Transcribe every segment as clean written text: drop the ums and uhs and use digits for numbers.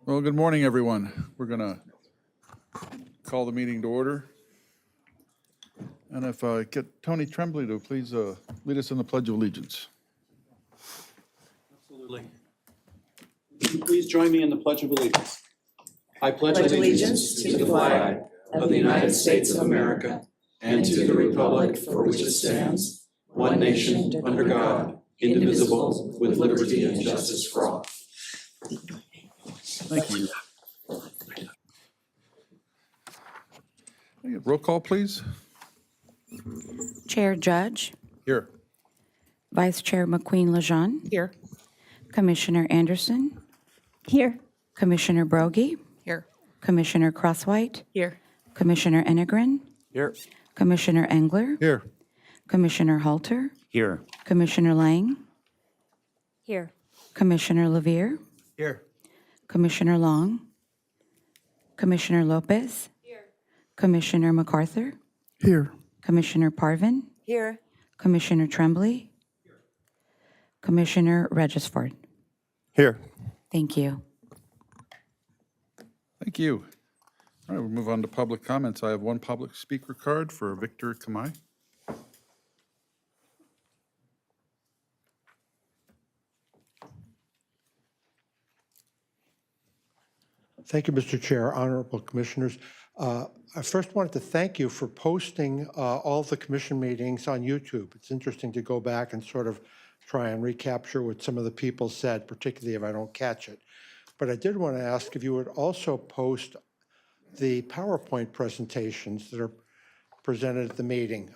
Well, good morning, everyone. We're going to call the meeting to order. And if I get Tony Tremblay to please lead us in the Pledge of Allegiance. Absolutely. Would you please join me in the Pledge of Allegiance? I pledge allegiance to the flag of the United States of America and to the republic for which it stands, one nation, under God, indivisible, with liberty and justice for all. Thank you. Roll call, please. Chair Judge, Here. Vice Chair McQueen-Lejeune, Here. Commissioner Anderson, Here. Commissioner Brogy, Here. Commissioner Crosswhite, Here. Commissioner Enegren, Here. Commissioner Engler, Here. Commissioner Halter, Here. Commissioner Lang, Here. Commissioner Levere, Here. Commissioner Long, Commissioner Lopez, Commissioner MacArthur, Here. Commissioner Parvin, Here. Commissioner Tremblay, Commissioner Regisford. Here. Thank you. Thank you. All right, we'll move on to public comments. I have one public speaker card for Victor Kamai. Thank you, Mr. Chair, honorable commissioners. I first wanted to thank you for posting all the commission meetings on YouTube. It's interesting to go back and sort of try and recapture what some of the people said, particularly if I don't catch it. But I did want to ask if you would also post the PowerPoint presentations that are presented at the meeting.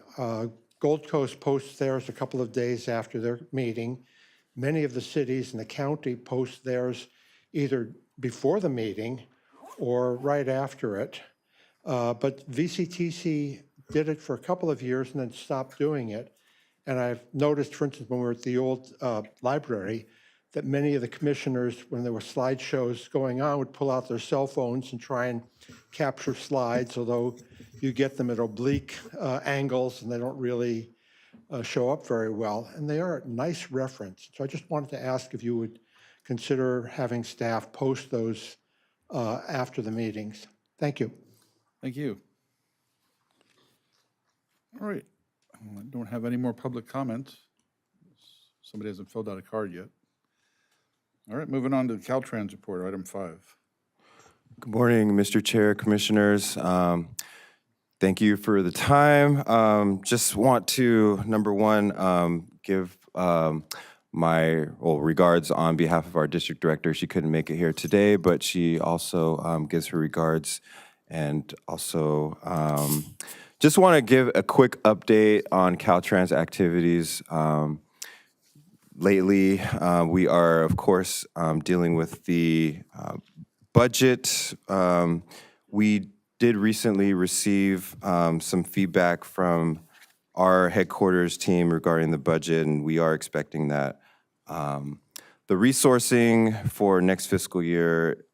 Gold Coast posts theirs a couple of days after their meeting. Many of the cities in the county post theirs either before the meeting or right after it. But VCTC did it for a couple of years and then stopped doing it. And I've noticed, for instance, when we were at the old library, that many of the commissioners, when there were slideshows going on, would pull out their cell phones and try and capture slides, although you get them at oblique angles and they don't really show up very well. And they are a nice reference. So I just wanted to ask if you would consider having staff post those after the meetings. Thank you. Thank you. All right. I don't have any more public comments. Somebody hasn't filled out a card yet. All right, moving on to the Caltrans report, item 5. Good morning, Mr. Chair, Commissioners. Thank you for the time. Just want to, number one, give my regards on behalf of our district director. She couldn't make it here today, but she also gives her regards, and also just want to give a quick update on Caltrans activities. Lately, we are, of course, dealing with the budget. We did recently receive some feedback from our headquarters team regarding the budget, and we are expecting that the resourcing for next fiscal year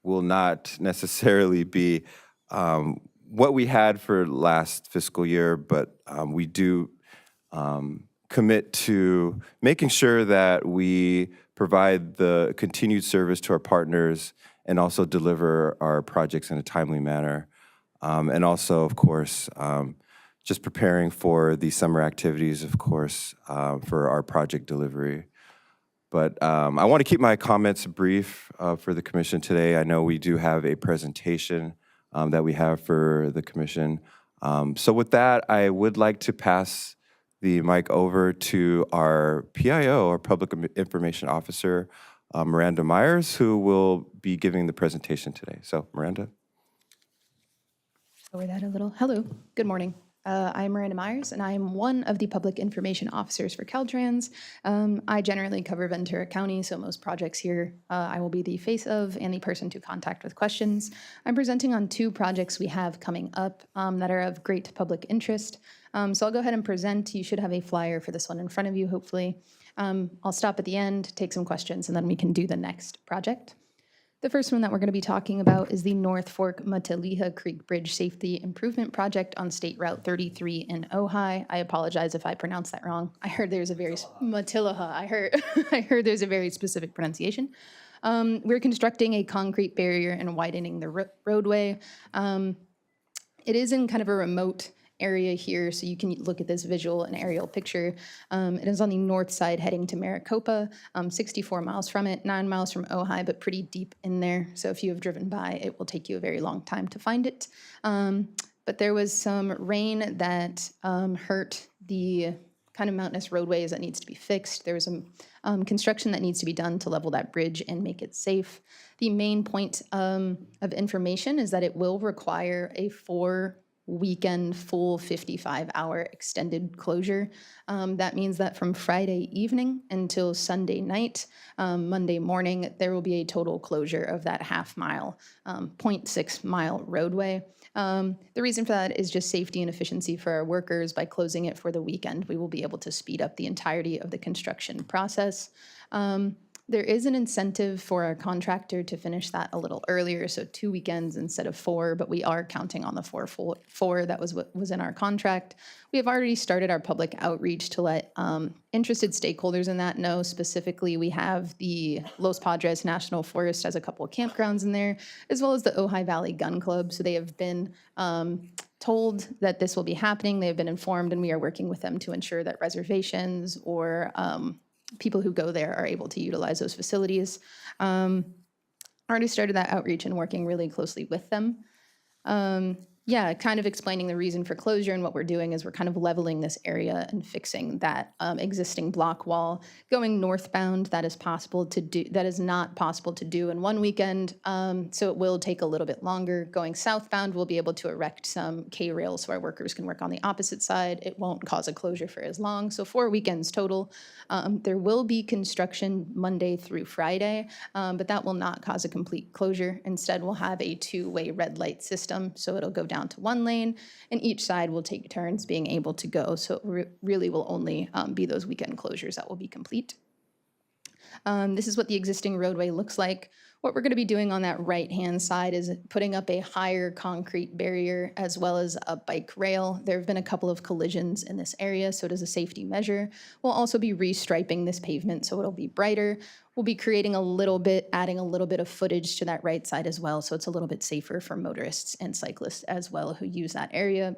will not necessarily be what we had for last fiscal year, but we do commit to making sure that we provide the continued service to our partners and also deliver our projects in a timely manner. And also, of course, just preparing for the summer activities, of course, for our project delivery. But I want to keep my comments brief for the commission today. I know we do have a presentation that we have for the commission. So with that, I would like to pass the mic over to our PIO, our Public Information Officer, Miranda Myers, who will be giving the presentation today. So, Miranda. Lower that a little. Hello, good morning. I'm Miranda Myers, and I am one of the public information officers for Caltrans. I generally cover Ventura County, so most projects here I will be the face of and the person to contact with questions. I'm presenting on 2 projects we have coming up that are of great public interest. So I'll go ahead and present. You should have a flyer for this one in front of you, hopefully. I'll stop at the end, take some questions, and then we can do the next project. The first one that we're going to be talking about is the North Fork Mataliha Creek Bridge Safety Improvement Project on State Route 33 in Ojai. I apologize if I pronounced that wrong. I heard there's a very Matiliha. I heard there's a very specific pronunciation. We're constructing a concrete barrier and widening the roadway. It is in kind of a remote area here, so you can look at this visual and aerial picture. It is on the north side heading to Maricopa, 64 miles from it, 9 miles from Ojai, but pretty deep in there. So if you have driven by, it will take you a very long time to find it. But there was some rain that hurt the kind of mountainous roadways that needs to be fixed. There's some construction that needs to be done to level that bridge and make it safe. The main point of information is that it will require a 4-weekend full 55-hour extended closure. That means that from Friday evening until Sunday night, Monday morning, there will be a total closure of that half-mile, 0.6-mile roadway. The reason for that is just safety and efficiency for our workers. By closing it for the weekend, we will be able to speed up the entirety of the construction process. There is an incentive for our contractor to finish that a little earlier, so 2 weekends instead of 4, but we are counting on the 4 that was what was in our contract. We have already started our public outreach to let interested stakeholders in that know. Specifically, we have the Los Padres National Forest has a couple of campgrounds in there, as well as the Ojai Valley Gun Club. So they have been told that this will be happening. They have been informed, and we are working with them to ensure that reservations or people who go there are able to utilize those facilities. Already started that outreach and working really closely with them. Yeah, kind of explaining the reason for closure, and what we're doing is we're kind of leveling this area and fixing that existing block wall. Going northbound, that is possible to do. That is not possible to do in 1 weekend, so it will take a little bit longer. Going southbound, we'll be able to erect some K-rails so our workers can work on the opposite side. It won't cause a closure for as long. So 4 weekends total. There will be construction Monday through Friday, but that will not cause a complete closure. Instead, we'll have a 2-way red light system, so it'll go down to 1 lane, and each side will take turns being able to go. So it really will only be those weekend closures that will be complete. This is what the existing roadway looks like. What we're going to be doing on that right-hand side is putting up a higher concrete barrier as well as a bike rail. There have been a couple of collisions in this area, so it is a safety measure. We'll also be restriping this pavement so it'll be brighter. We'll be creating a little bit, adding a little bit of footage to that right side as well, so it's a little bit safer for motorists and cyclists as well who use that area.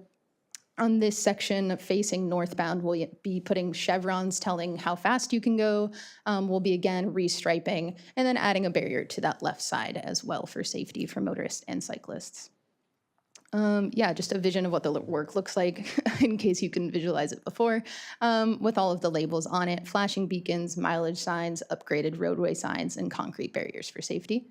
On this section facing northbound, we'll be putting chevrons telling how fast you can go. We'll be again restriping and then adding a barrier to that left side as well for safety for motorists and cyclists. Yeah, just a vision of what the work looks like in case you can visualize it before, with all of the labels on it: flashing beacons, mileage signs, upgraded roadway signs, and concrete barriers for safety.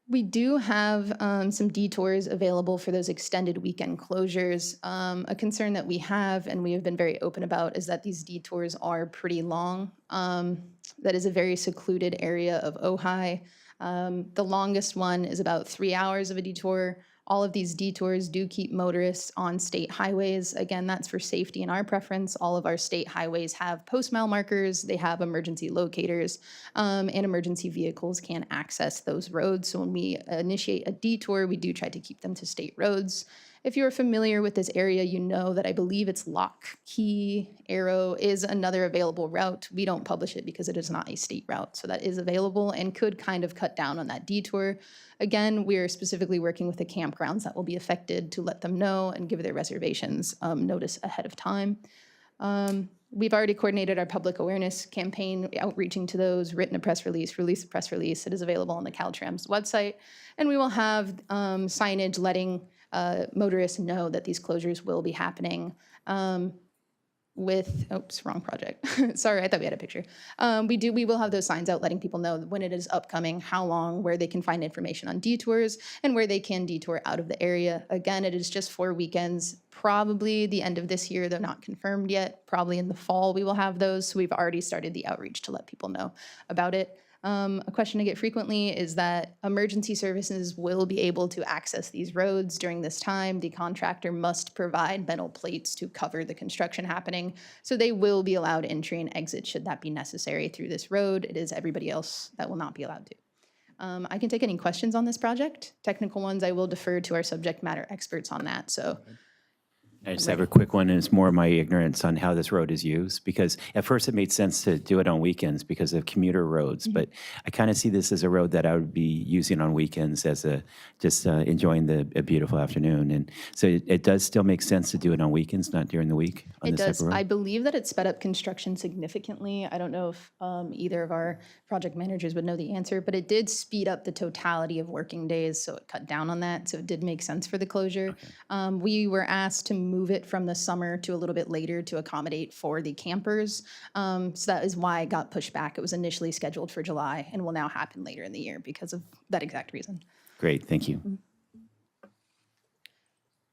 We do have some detours available for those extended weekend closures. A concern that we have, and we have been very open about, is that these detours are pretty long. That is a very secluded area of Ojai. The longest one is about 3 hours of a detour. All of these detours do keep motorists on state highways. Again, that's for safety and our preference. All of our state highways have post-mile markers, they have emergency locators, and emergency vehicles can access those roads. So when we initiate a detour, we do try to keep them to state roads. If you're familiar with this area, you know that I believe it's Lock Key Arrow is another available route. We don't publish it because it is not a state route, so that is available and could kind of cut down on that detour. Again, we are specifically working with the campgrounds that will be affected to let them know and give their reservations notice ahead of time. We've already coordinated our public awareness campaign, outreaching to those, written a press release, released a press release. It is available on the Caltrans website, and we will have signage letting motorists know that these closures will be happening with, oops, wrong project. Sorry, I thought we had a picture. We will have those signs out letting people know when it is upcoming, how long, where they can find information on detours, and where they can detour out of the area. Again, it is just 4 weekends, probably the end of this year, though not confirmed yet. Probably in the fall we will have those, so we've already started the outreach to let people know about it. A question I get frequently is that emergency services will be able to access these roads during this time. The contractor must provide metal plates to cover the construction happening, so they will be allowed entry and exit should that be necessary through this road. It is everybody else that will not be allowed to. I can take any questions on this project. Technical ones, I will defer to our subject matter experts on that. So I just have a quick one, and it's more my ignorance on how this road is used, because at first it made sense to do it on weekends because of commuter roads, but I kind of see this as a road that I would be using on weekends as just enjoying a beautiful afternoon. And so it does still make sense to do it on weekends, not during the week on It this type does. of road? I believe that it sped up construction significantly. I don't know if either of our project managers would know the answer, but it did speed up the totality of working days, so it cut down on that. So it did make sense for the closure. We were asked to move it from the summer to a little bit later to accommodate for the campers. So that is why it got pushed back. It was initially scheduled for July and will now happen later in the year because of that exact reason. Great, thank you.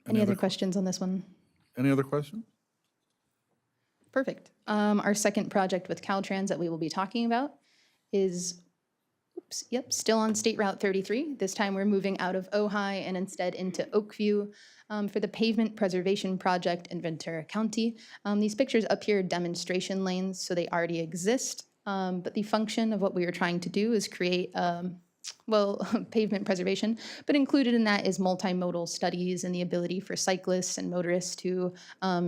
Any other questions on this one? Any other questions? Perfect. Our second project with Caltrans that we will be talking about is, still on State Route 33. This time we're moving out of Ojai and instead into Oakview for the pavement preservation project in Ventura County. These pictures up here are demonstration lanes, so they already exist. But the function of what we are trying to do is create pavement preservation, but included in that is multimodal studies and the ability for cyclists and motorists to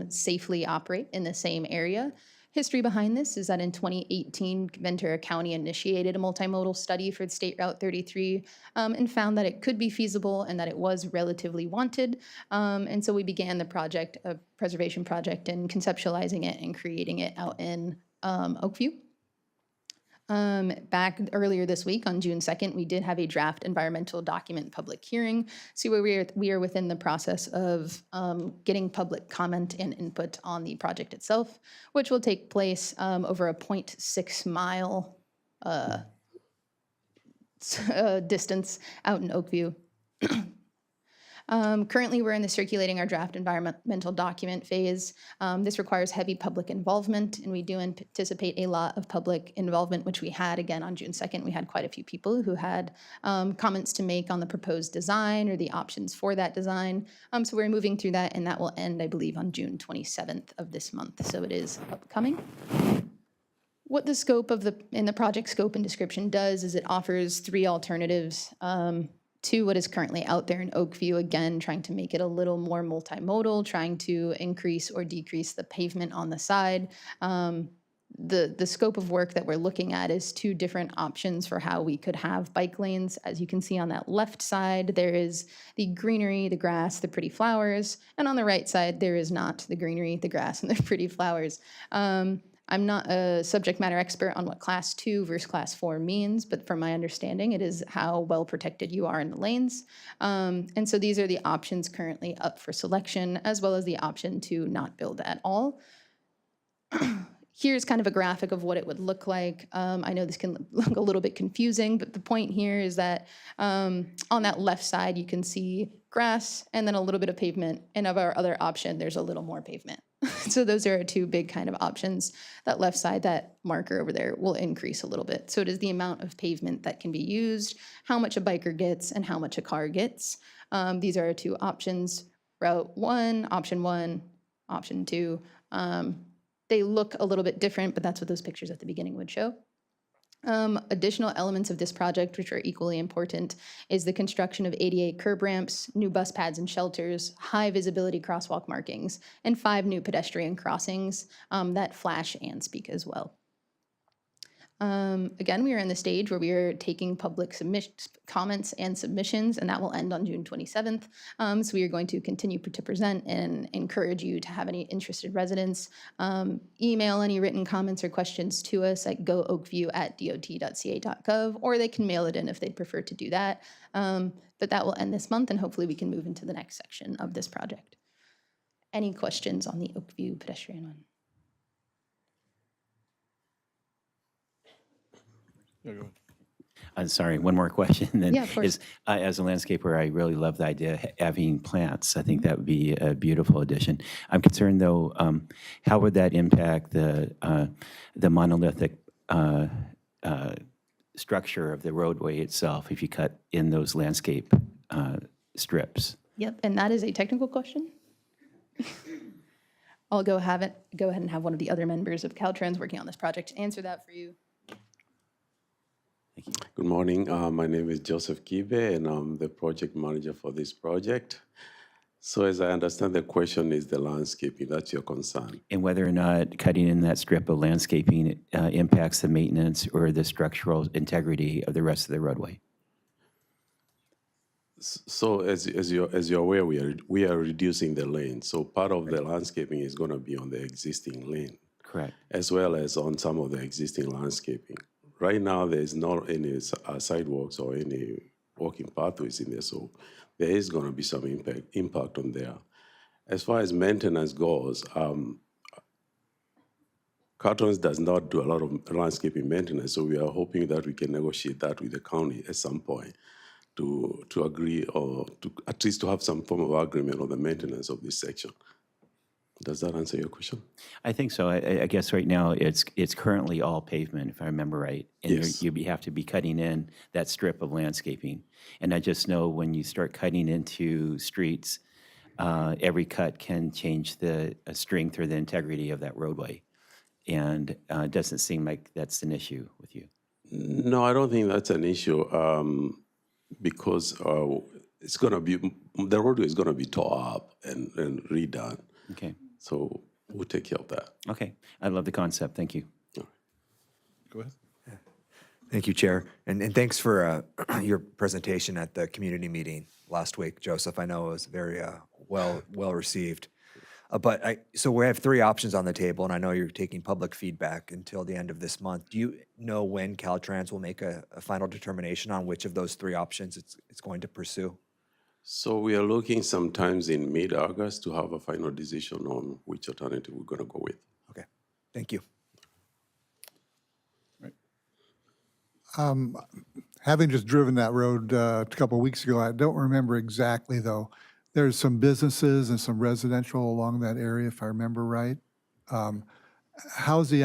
safely operate in the same area. History behind this is that in 2018, Ventura County initiated a multimodal study for State Route 33 and found that it could be feasible and that it was relatively wanted. And so we began the project, a preservation project, and conceptualizing it and creating it out in Oakview. Back earlier this week on June 2nd, we did have a draft environmental document public hearing. So we are within the process of getting public comment and input on the project itself, which will take place over a 0.6 mile distance out in Oakview. Currently, we're in the circulating our draft environmental document phase. This requires heavy public involvement, and we do anticipate a lot of public involvement, which we had again on June 2nd. We had quite a few people who had comments to make on the proposed design or the options for that design. So we're moving through that, and that will end, I believe, on June 27th of this month. So it is upcoming. What the scope of the project scope and description does is it offers three alternatives to what is currently out there in Oakview, again, trying to make it a little more multimodal, trying to increase or decrease the pavement on the side. The scope of work that we're looking at is two different options for how we could have bike lanes. As you can see on that left side, there is the greenery, the grass, the pretty flowers, and on the right side, there is not the greenery, the grass, and the pretty flowers. I'm not a subject matter expert on what Class 2 versus Class 4 means, but from my understanding, it is how well protected you are in the lanes. And so these are the options currently up for selection, as well as the option to not build at all. Here's kind of a graphic of what it would look like. I know this can look a little bit confusing, but the point here is that on that left side, you can see grass and then a little bit of pavement. And of our other option, there's a little more pavement. So those are our two big kind of options. That left side, that marker over there, will increase a little bit. So it is the amount of pavement that can be used, how much a biker gets, and how much a car gets. These are our two options. Route 1, option 2. They look a little bit different, but that's what those pictures at the beginning would show. Additional elements of this project, which are equally important, is the construction of ADA curb ramps, new bus pads and shelters, high visibility crosswalk markings, and 5 new pedestrian crossings that flash and speak as well. Again, we are in the stage where we are taking public comments and submissions, and that will end on June 27th. So we are going to continue to present and encourage you to have any interested residents email any written comments or questions to us at gooakview@dot.ca.gov, or they can mail it in if they'd prefer to do that. But that will end this month, and hopefully we can move into the next section of this project. Any questions on the Oakview pedestrian one? Yeah, go ahead. I'm sorry, one more question then. Yeah, of course. As a landscaper, I really love the idea of having plants. I think that would be a beautiful addition. I'm concerned, though, how would that impact the monolithic structure of the roadway itself if you cut in those landscape strips? Yep, and that is a technical question. I'll go ahead and have one of the other members of Caltrans working on this project answer that for you. Good morning. My name is Joseph Kibe, and I'm the project manager for this project. So as I understand, the question is the landscaping, that's your concern. And whether or not cutting in that strip of landscaping impacts the maintenance or the structural integrity of the rest of the roadway. So as you're aware, we are reducing the lane. So part of the landscaping is going to be on the existing lane, Correct. as well as on some of the existing landscaping. Right now, there is not any sidewalks or any walking pathways in there, so there is going to be some impact on there. As far as maintenance goes, Cartons does not do a lot of landscaping maintenance, so we are hoping that we can negotiate that with the county at some point to agree, or to at least to have some form of agreement on the maintenance of this section. Does that answer your question? I think so. I guess right now it's currently all pavement, if I remember right. And Yes. you have to be cutting in that strip of landscaping. And I just know when you start cutting into streets, every cut can change the strength or the integrity of that roadway. And it doesn't seem like that's an issue with you. No, I don't think that's an issue, because it's going to be, the roadway is going to be tore up and redone. Okay. So we'll take care of that. Okay. I love the concept. Thank you. Go ahead. Thank you, Chair. And thanks for your presentation at the community meeting last week, Joseph. I know it was very well received. So we have 3 options on the table, and I know you're taking public feedback until the end of this month. Do you know when Caltrans will make a final determination on which of those 3 options it's going to pursue? So we are looking sometimes in mid-August to have a final decision on which alternative we're going to go with. Okay, thank you. Having just driven that road a couple of weeks ago, I don't remember exactly, though. There's some businesses and some residential along that area, if I remember right. How's the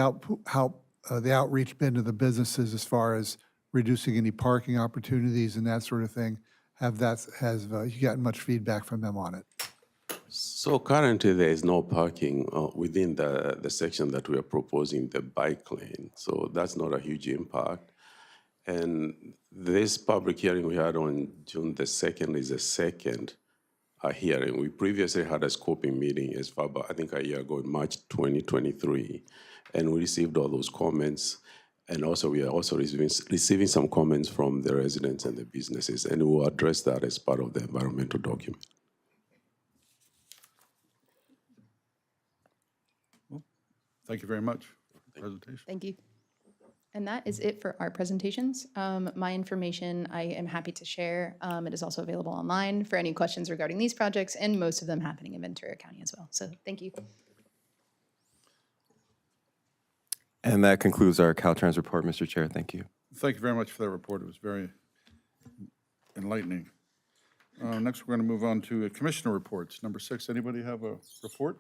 outreach been to the businesses as far as reducing any parking opportunities and that sort of thing? Has you gotten much feedback from them on it? So currently there is no parking within the section that we are proposing, the bike lane. So that's not a huge impact. And this public hearing we had on June the 2nd is the second hearing. We previously had a scoping meeting as far back, I think a year ago, in March 2023, and we received all those comments. And also we are also receiving some comments from the residents and the businesses, and we will address that as part of the environmental document. Well, thank you very much for the presentation. Thank you. And that is it for our presentations. My information I am happy to share. It is also available online for any questions regarding these projects, and most of them happening in Ventura County as well. So thank you. And that concludes our Caltrans report, Mr. Chair. Thank you. Thank you very much for that report. It was very enlightening. Next, we're going to move on to commissioner reports. Number 6, anybody have a report?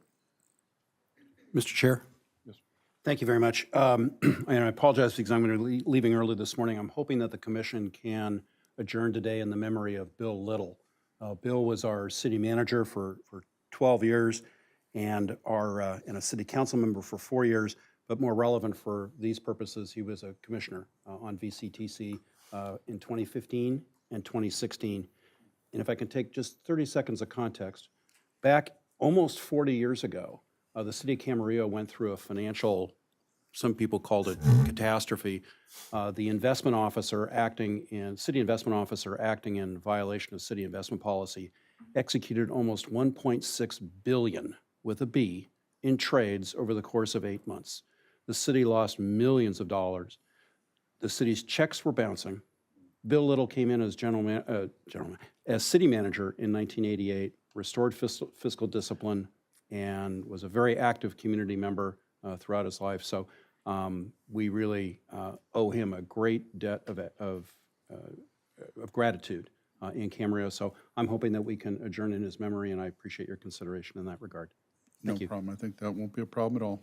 Mr. Chair? Yes. Thank you very much. And I apologize because I'm going to be leaving early this morning. I'm hoping that the commission can adjourn today in the memory of Bill Little. Bill was our city manager for 12 years and a city council member for 4 years. But more relevant for these purposes, he was a commissioner on VCTC in 2015 and 2016. And if I can take just 30 seconds of context, back almost 40 years ago, the city of Camarillo went through a financial, some people called it catastrophe. The investment officer city investment officer acting in violation of city investment policy executed almost $1.6 billion with a B in trades over the course of 8 months. The city lost millions of dollars. The city's checks were bouncing. Bill Little came in as city manager in 1988, restored fiscal discipline, and was a very active community member throughout his life. So we really owe him a great debt of gratitude in Camarillo. So I'm hoping that we can adjourn in his memory, and I appreciate your consideration in that regard. Thank you. No problem. I think that won't be a problem at all.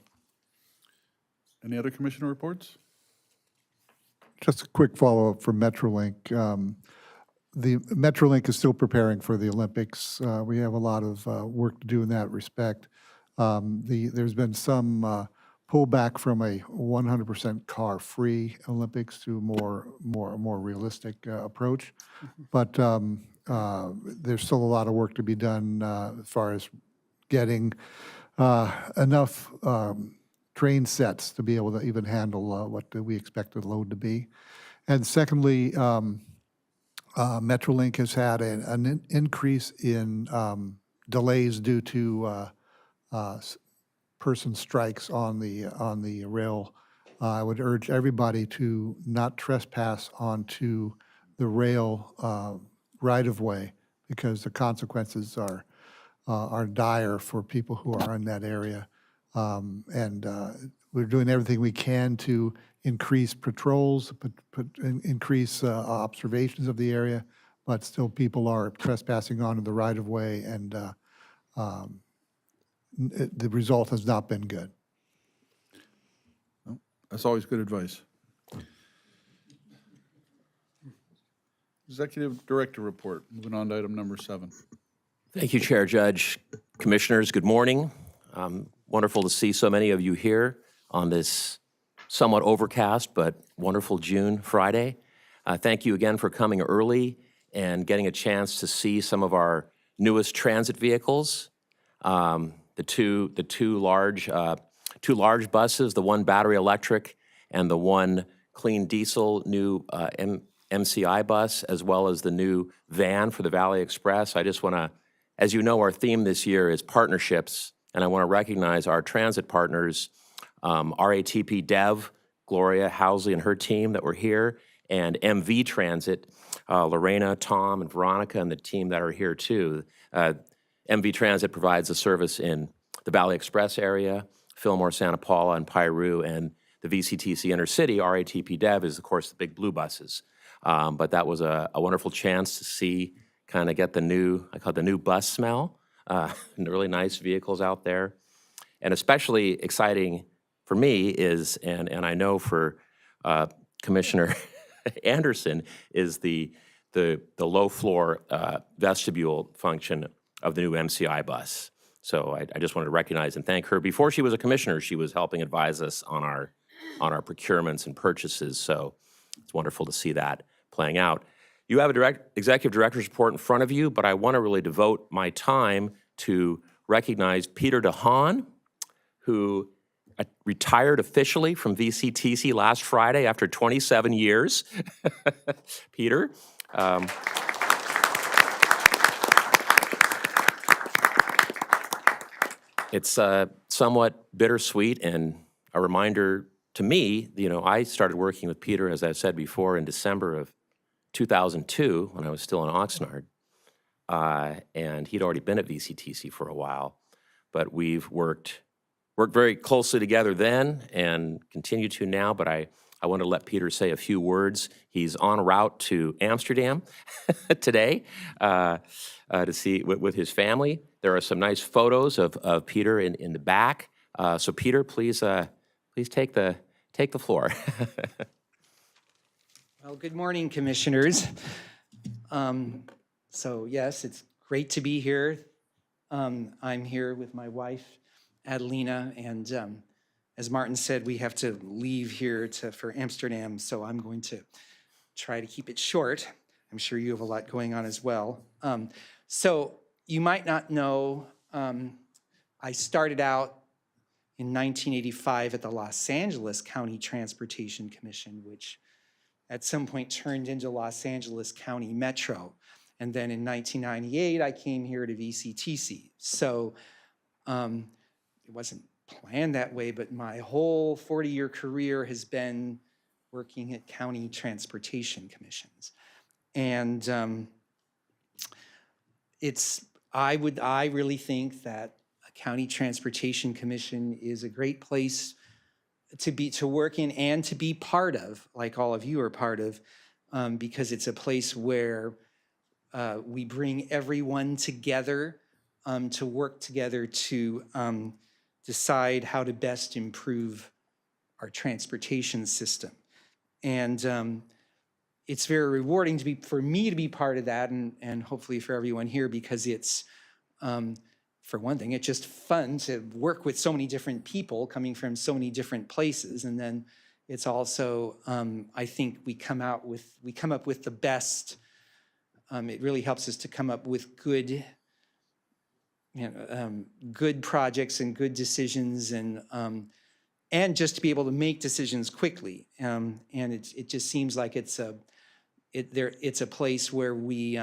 Any other commissioner reports? Just a quick follow-up from Metrolink. The Metrolink is still preparing for the Olympics. We have a lot of work to do in that respect. There's been some pull back from a 100% car-free Olympics to a more realistic approach. But there's still a lot of work to be done as far as getting enough train sets to be able to even handle what we expect the load to be. And secondly, Metrolink has had an increase in delays due to person strikes on the rail. I would urge everybody to not trespass onto the rail right-of-way because the consequences are dire for people who are in that area. And we're doing everything we can to increase patrols, increase observations of the area, but still people are trespassing onto the right-of-way, and the result has not been good. That's always good advice. Executive Director Report. Moving on to item number 7. Thank you, Chair, Judge, Commissioners. Good morning. Wonderful to see so many of you here on this somewhat overcast but wonderful June Friday. Thank you again for coming early and getting a chance to see some of our newest transit vehicles. The two large buses, the one battery electric and the one clean diesel new MCI bus, as well as the new van for the Valley Express. I just want to, as you know, our theme this year is partnerships, and I want to recognize our transit partners, RATP Dev, Gloria Housley and her team that were here, and MV Transit, Lorena, Tom, and Veronica, and the team that are here too. MV Transit provides a service in the Valley Express area, Fillmore, Santa Paula, and Piru, and the VCTC Intercity. RATP Dev is, of course, the big blue buses. But that was a wonderful chance to see, kind of get the new, I call it the new bus smell, and really nice vehicles out there. And especially exciting for me is, and I know for Commissioner Anderson, is the low floor vestibule function of the new MCI bus. So I just wanted to recognize and thank her. Before she was a commissioner, she was helping advise us on our procurements and purchases. So it's wonderful to see that playing out. You have a executive director's report in front of you, but I want to really devote my time to recognize Peter DeHaan, who retired officially from VCTC last Friday after 27 years. Peter. It's somewhat bittersweet and a reminder to me. You know, I started working with Peter, as I've said before, in December of 2002 when I was still in Oxnard. And he'd already been at VCTC for a while. But we've worked very closely together then and continue to now. But I want to let Peter say a few words. He's en route to Amsterdam today to see with his family. There are some nice photos of Peter in the back. So Peter, please take the floor. Well, good morning, commissioners. So yes, it's great to be here. I'm here with my wife, Adelina, and as Martin said, we have to leave here for Amsterdam, so I'm going to try to keep it short. I'm sure you have a lot going on as well. So you might not know, I started out in 1985 at the Los Angeles County Transportation Commission, which at some point turned into Los Angeles County Metro. And then in 1998, I came here to VCTC. So it wasn't planned that way, but my whole 40-year career has been working at county transportation commissions. And I really think that a county transportation commission is a great place to work in and to be part of, like all of you are part of, because it's a place where we bring everyone together to work together to decide how to best improve our transportation system. And it's very rewarding for me to be part of that, and hopefully for everyone here, because it's for one thing, it's just fun to work with so many different people coming from so many different places. And then it's also, I think we come up with the best. It really helps us to come up with good, good projects and good decisions, and just to be able to make decisions quickly. And it just seems like it's a place where we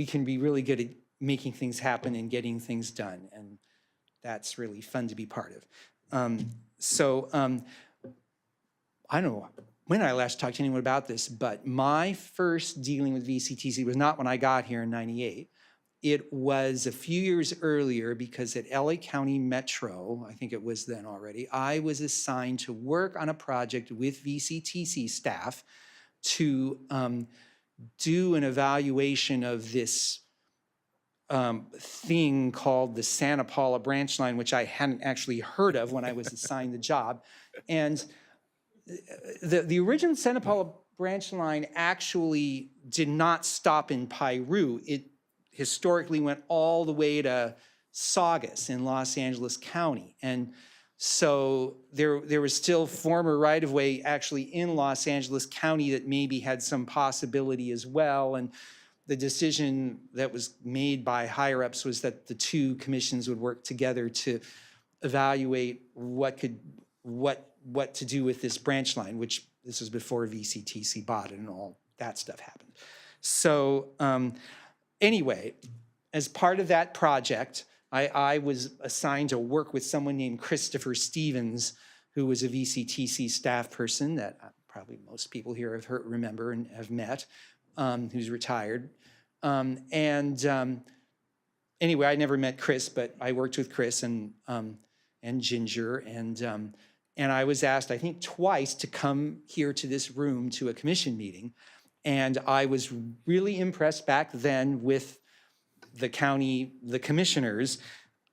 can be really good at making things happen and getting things done, and that's really fun to be part of. I don't know when I last talked to anyone about this, but my first dealing with VCTC was not when I got here in '98. It was a few years earlier, because at LA County Metro, I think it was then already, I was assigned to work on a project with VCTC staff to do an evaluation of this thing called the Santa Paula branch line, which I hadn't actually heard of when I was assigned the job. And the original Santa Paula branch line actually did not stop in Piru. It historically went all the way to Saugus in Los Angeles County. And so there was still former right-of-way actually in Los Angeles County that maybe had some possibility as well. And the decision that was made by higher-ups was that the two commissions would work together to evaluate what to do with this branch line, which this was before VCTC bought it and all that stuff happened. So anyway, as part of that project, I was assigned to work with someone named Christopher Stevens, who was a VCTC staff person that probably most people here have remember and have met, who's retired. Anyway, I never met Chris, but I worked with Chris and Ginger, and I was asked, I think twice, to come here to this room to a commission meeting. And I was really impressed back then with the commissioners,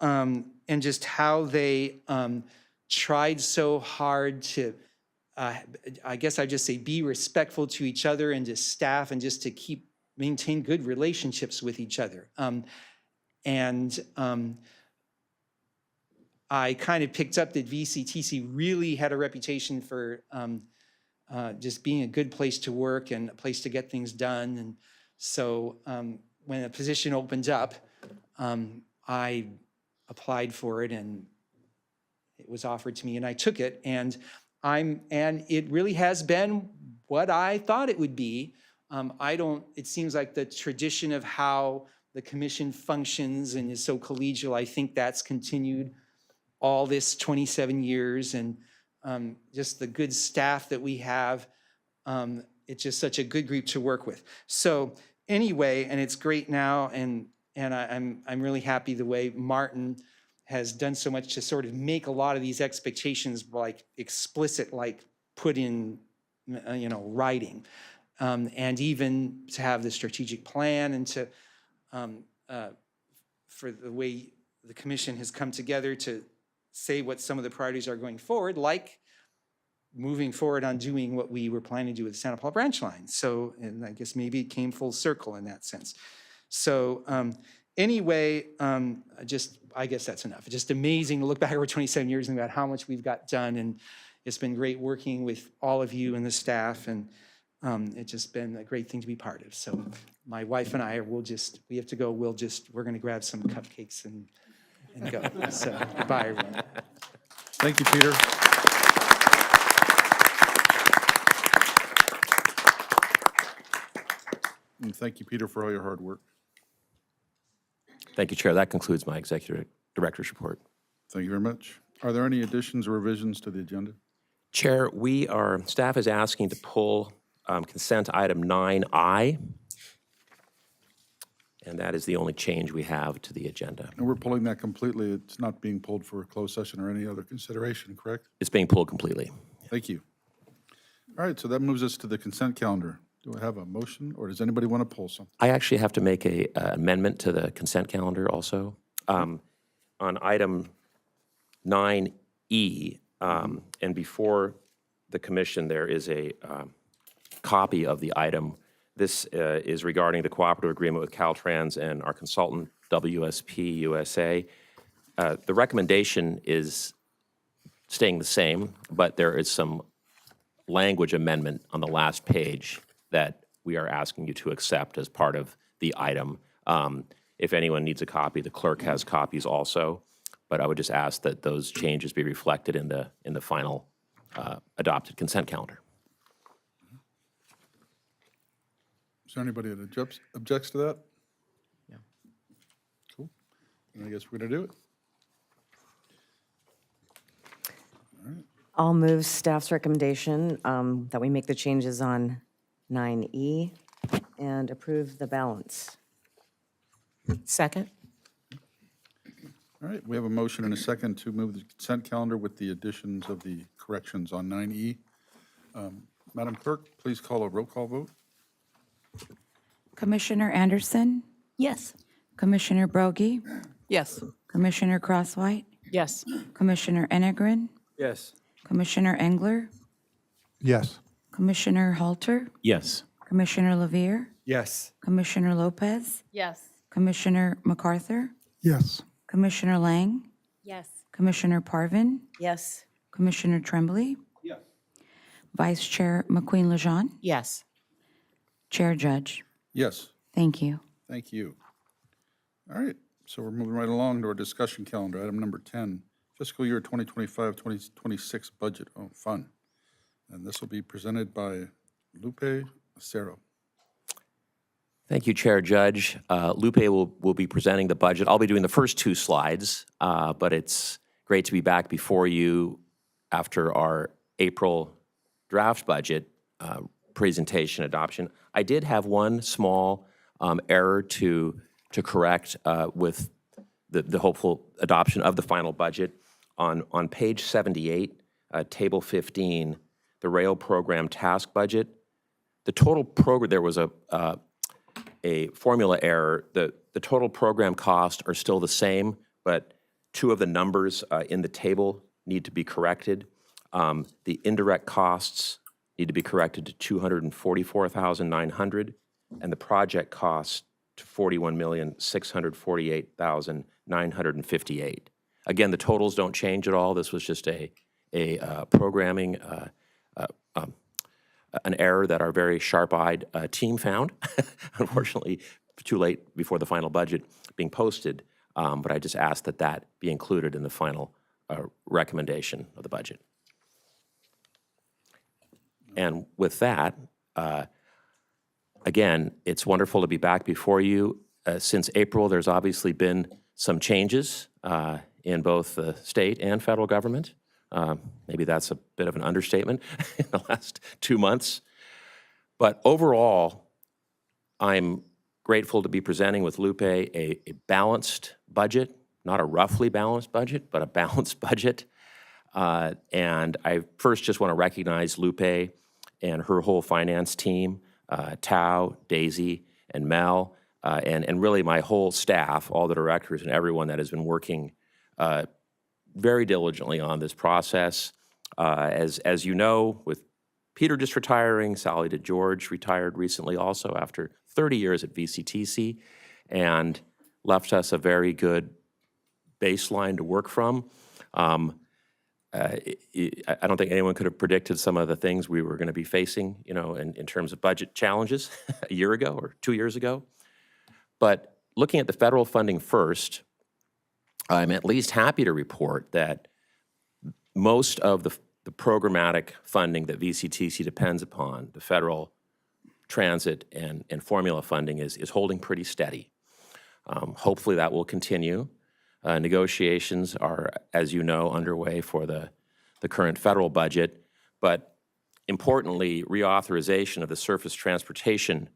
and just how they tried so hard to, I guess I'd just say, be respectful to each other and to staff, and just to maintain good relationships with each other. I kind of picked up that VCTC really had a reputation for just being a good place to work and a place to get things done. And so when a position opened up, I applied for it, and it was offered to me, and I took it. And it really has been what I thought it would be. It seems like the tradition of how the commission functions and is so collegial, I think that's continued all this 27 years, and just the good staff that we have. It's just such a good group to work with. So anyway, and it's great now, and I'm really happy the way Martin has done so much to sort of make a lot of these expectations like explicit, like put in writing, and even to have the strategic plan, and to for the way the commission has come together to say what some of the priorities are going forward, like moving forward on doing what we were planning to do with the Santa Paula branch line. So, and I guess maybe it came full circle in that sense. So anyway, I guess that's enough. It's just amazing to look back over 27 years and about how much we've got done. And it's been great working with all of you and the staff. And it's just been a great thing to be part of. So my wife and I we have to go. We're going to grab some cupcakes and go. So goodbye, everyone. Thank you, Peter. And thank you, Peter, for all your hard work. Thank you, Chair. That concludes my Executive Director's report. Thank you very much. Are there any additions or revisions to the agenda? Chair, staff is asking to pull consent item 9I, and that is the only change we have to the agenda. And we're pulling that completely. It's not being pulled for a closed session or any other consideration, correct? It's being pulled completely. Thank you. All right, so that moves us to the consent calendar. Do I have a motion, or does anybody want to pull something? I actually have to make an amendment to the consent calendar also. On item 9E, and before the commission, there is a copy of the item This is regarding the cooperative agreement with Caltrans and our consultant, WSP USA. The recommendation is staying the same, but there is some language amendment on the last page that we are asking you to accept as part of the item. If anyone needs a copy, the clerk has copies also, but I would just ask that those changes be reflected in the final adopted consent calendar. Is there anybody that objects to that? Yeah. Cool. Then I guess we're going to do it. I'll move staff's recommendation that we make the changes on 9E and approve the balance. Second? All right, we have a motion and a second to move the consent calendar with the additions of the corrections on 9E. Madam Clerk, please call a roll call vote. Commissioner Anderson? Yes. Commissioner Broggie? Yes. Commissioner Crosswhite? Yes. Commissioner Enegren? Yes. Commissioner Engler? Yes. Commissioner Halter? Yes. Commissioner Lavier? Yes. Commissioner Lopez? Yes. Commissioner MacArthur? Yes. Commissioner Lang? Yes. Commissioner Parvin? Yes. Commissioner Tremblay? Yes. Vice Chair McQueen-Lejeune? Yes. Chair Judge? Yes, Thank you. thank you. All right, so we're moving right along to our discussion calendar. Item number 10, fiscal year 2025-2026 budget. Oh, fun. And this will be presented by Lupe Acero. Thank you, Chair Judge. Lupe will be presenting the budget. I'll be doing the first two slides, but it's great to be back before you after our April draft budget presentation adoption. I did have one small error to correct with the hopeful adoption of the final budget. On page 78, table 15, the rail program task budget, the total program, there was a formula error. The total program costs are still the same, but two of the numbers in the table need to be corrected. The indirect costs need to be corrected to 244,900, and the project costs to 41,648,958. Again, the totals don't change at all. This was just a programming an error that our very sharp-eyed team found. Unfortunately, too late before the final budget being posted, but I just asked that that be included in the final recommendation of the budget. And with that, again, it's wonderful to be back before you. Since April, there's obviously been some changes in both the state and federal government. Maybe that's a bit of an understatement in the last 2 months. But overall, I'm grateful to be presenting with Lupe a balanced budget, not a roughly balanced budget, but a balanced budget. And I first just want to recognize Lupe and her whole finance team, Tao, Daisy, and Mel, and really my whole staff, all the directors and everyone that has been working very diligently on this process. As you know, with Peter just retiring, Sally DeGeorge retired recently also after 30 years at VCTC, and left us a very good baseline to work from. I don't think anyone could have predicted some of the things we were going to be facing, you know, in terms of budget challenges a year ago or 2 years ago. But looking at the federal funding first, I'm at least happy to report that most of the programmatic funding that VCTC depends upon, the federal transit and formula funding, is holding pretty steady. Hopefully that will continue. Negotiations are, as you know, underway for the current federal budget, but importantly, reauthorization of the surface transportation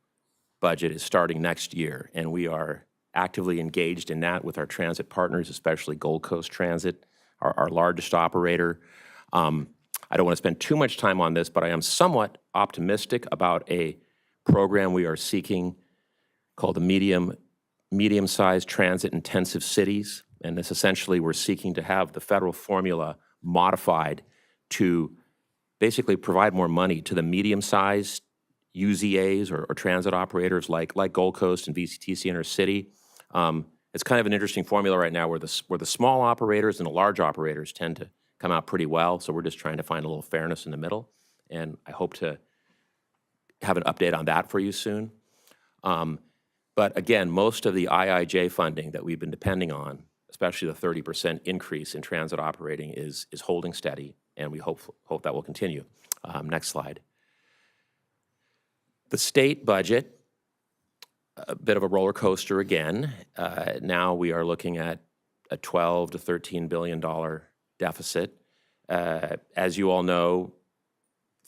budget is starting next year, and we are actively engaged in that with our transit partners, especially Gold Coast Transit, our largest operator. I don't want to spend too much time on this, but I am somewhat optimistic about a program we are seeking called the medium-sized transit-intensive cities. And this essentially, we're seeking to have the federal formula modified to basically provide more money to the medium-sized UZAs or transit operators like Gold Coast and VCTC Intercity. It's kind of an interesting formula right now where the small operators and the large operators tend to come out pretty well. So we're just trying to find a little fairness in the middle. And I hope to have an update on that for you soon. But again, most of the IIJ funding that we've been depending on, especially the 30% increase in transit operating, is holding steady, and we hope that will continue. Next slide. The state budget, a bit of a roller coaster again. Now we are looking at a $12 to $13 billion deficit. As you all know,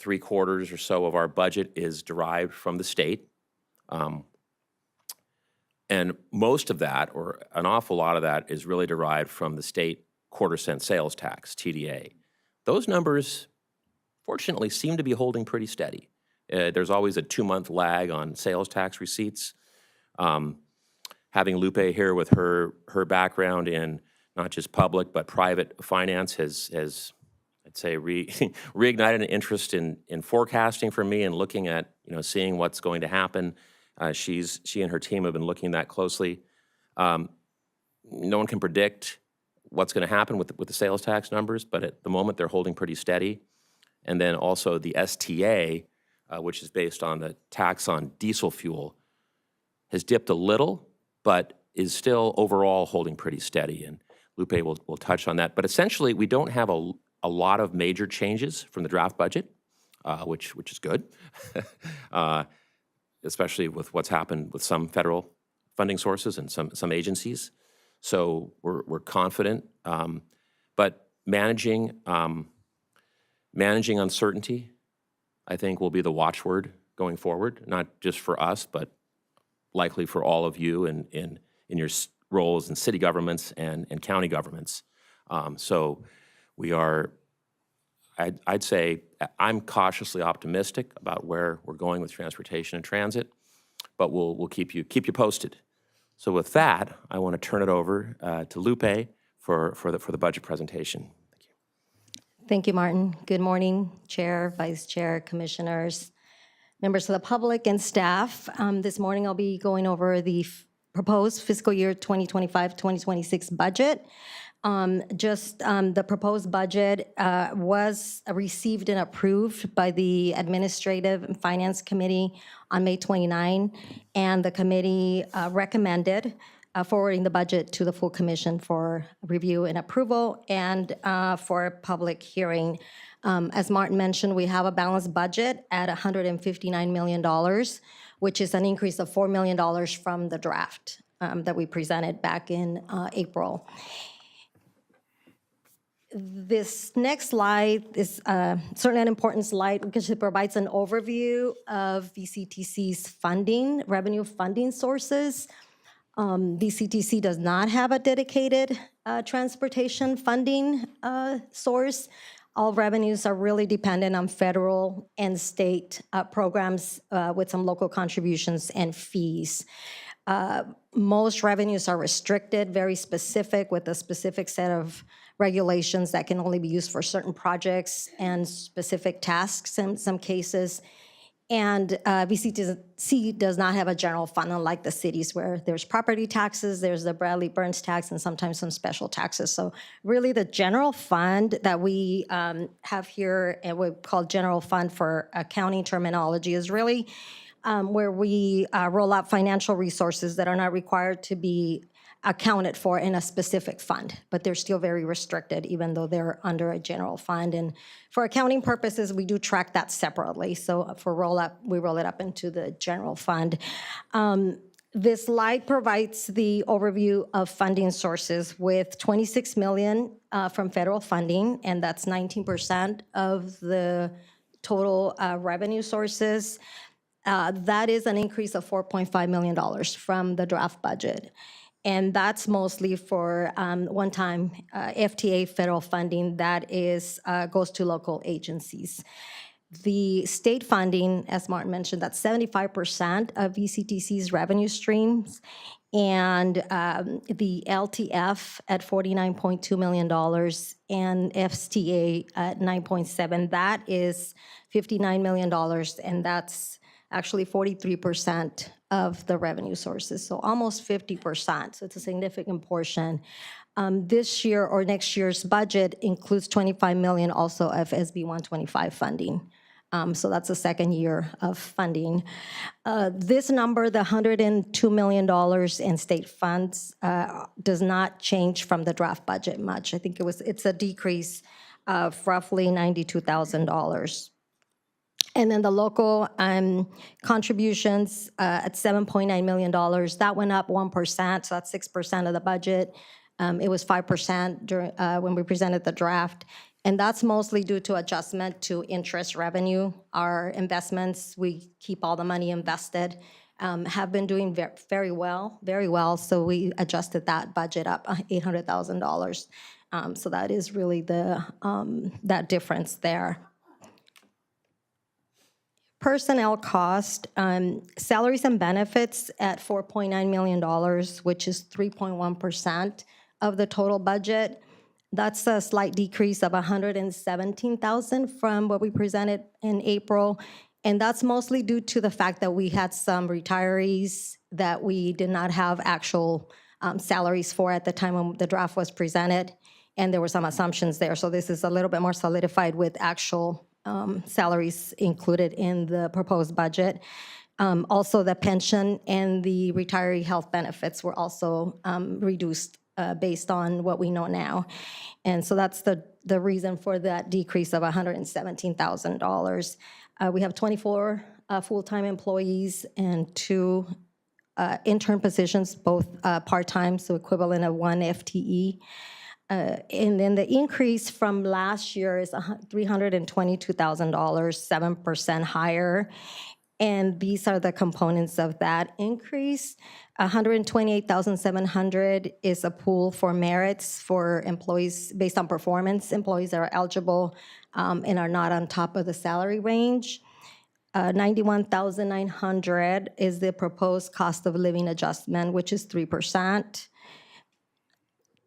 3/4 or so of our budget is derived from the state. And most of that, or an awful lot of that, is really derived from the state quarter-cent sales tax, TDA. Those numbers, fortunately, seem to be holding pretty steady. There's always a 2-month lag on sales tax receipts. Having Lupe here with her background in not just public but private finance has I'd say, reignited an interest in forecasting for me and looking at, seeing what's going to happen. She and her team have been looking at that closely. No one can predict what's going to happen with the sales tax numbers, but at the moment they're holding pretty steady. And then also the STA, which is based on the tax on diesel fuel, has dipped a little, but is still overall holding pretty steady. And Lupe will touch on that. But essentially, we don't have a lot of major changes from the draft budget, which is good, especially with what's happened with some federal funding sources and some agencies. So we're confident, but managing uncertainty, I think, will be the watchword going forward, not just for us, but likely for all of you in your roles in city governments and county governments. So we are, I'd say, I'm cautiously optimistic about where we're going with transportation and transit, but we'll keep you posted. So with that, I want to turn it over to Lupe for the budget presentation. Thank you. Thank you, Martin. Good morning, Chair, Vice Chair, Commissioners, members of the public, and staff. This morning I'll be going over the proposed fiscal year 2025-2026 budget. The proposed budget was received and approved by the Administrative and Finance Committee on May 29, and the committee recommended forwarding the budget to the full commission for review and approval and for a public hearing. As Martin mentioned, we have a balanced budget at $159 million, which is an increase of $4 million from the draft that we presented back in April. This next slide is certainly an important slide because it provides an overview of VCTC's funding, revenue funding sources. VCTC does not have a dedicated transportation funding source. All revenues are really dependent on federal and state programs with some local contributions and fees. Most revenues are restricted, very specific, with a specific set of regulations that can only be used for certain projects and specific tasks in some cases. And VCTC does not have a general fund, unlike the cities where there's property taxes, there's the Bradley-Burns tax, and sometimes some special taxes. So really the general fund that we have here, and we call general fund for accounting terminology, is really where we roll out financial resources that are not required to be accounted for in a specific fund, but they're still very restricted even though they're under a general fund. And for accounting purposes, we do track that separately. So for roll-up, we roll it up into the general fund. This slide provides the overview of funding sources with $26 million from federal funding, and that's 19% of the total revenue sources. That is an increase of $4.5 million from the draft budget. And that's mostly for one-time FTA federal funding that goes to local agencies. The state funding, as Martin mentioned, that's 75% of VCTC's revenue streams. And the LTF at $49.2 million and FTA at $9.7 million. That is $59 million, and that's actually 43% of the revenue sources, so almost 50%. So it's a significant portion. This year or next year's budget includes $25 million also of SB 125 funding. So that's the second year of funding. This number, the $102 million in state funds, does not change from the draft budget much. I think it's a decrease of roughly $92,000. And then the local contributions at $7.9 million, that went up 1%, so that's 6% of the budget. It was 5% during, when we presented the draft. And that's mostly due to adjustment to interest revenue. Our investments, we keep all the money invested, have been doing very well. So we adjusted that budget up $800,000. So that is really that difference there. Personnel cost, salaries and benefits at $4.9 million, which is 3.1% of the total budget. That's a slight decrease of $117,000 from what we presented in April. And that's mostly due to the fact that we had some retirees that we did not have actual salaries for at the time when the draft was presented. And there were some assumptions there. So this is a little bit more solidified with actual salaries included in the proposed budget. Also, the pension and the retiree health benefits were also reduced based on what we know now. And so that's the reason for that decrease of $117,000. We have 24 full-time employees and 2 intern positions, both part-time, so equivalent of 1 FTE. And then the increase from last year is $322,000, 7% higher. And these are the components of that increase. $128,700 is a pool for merits for employees based on performance. Employees that are eligible and are not on top of the salary range. $91,900 is the proposed cost of living adjustment, which is 3%.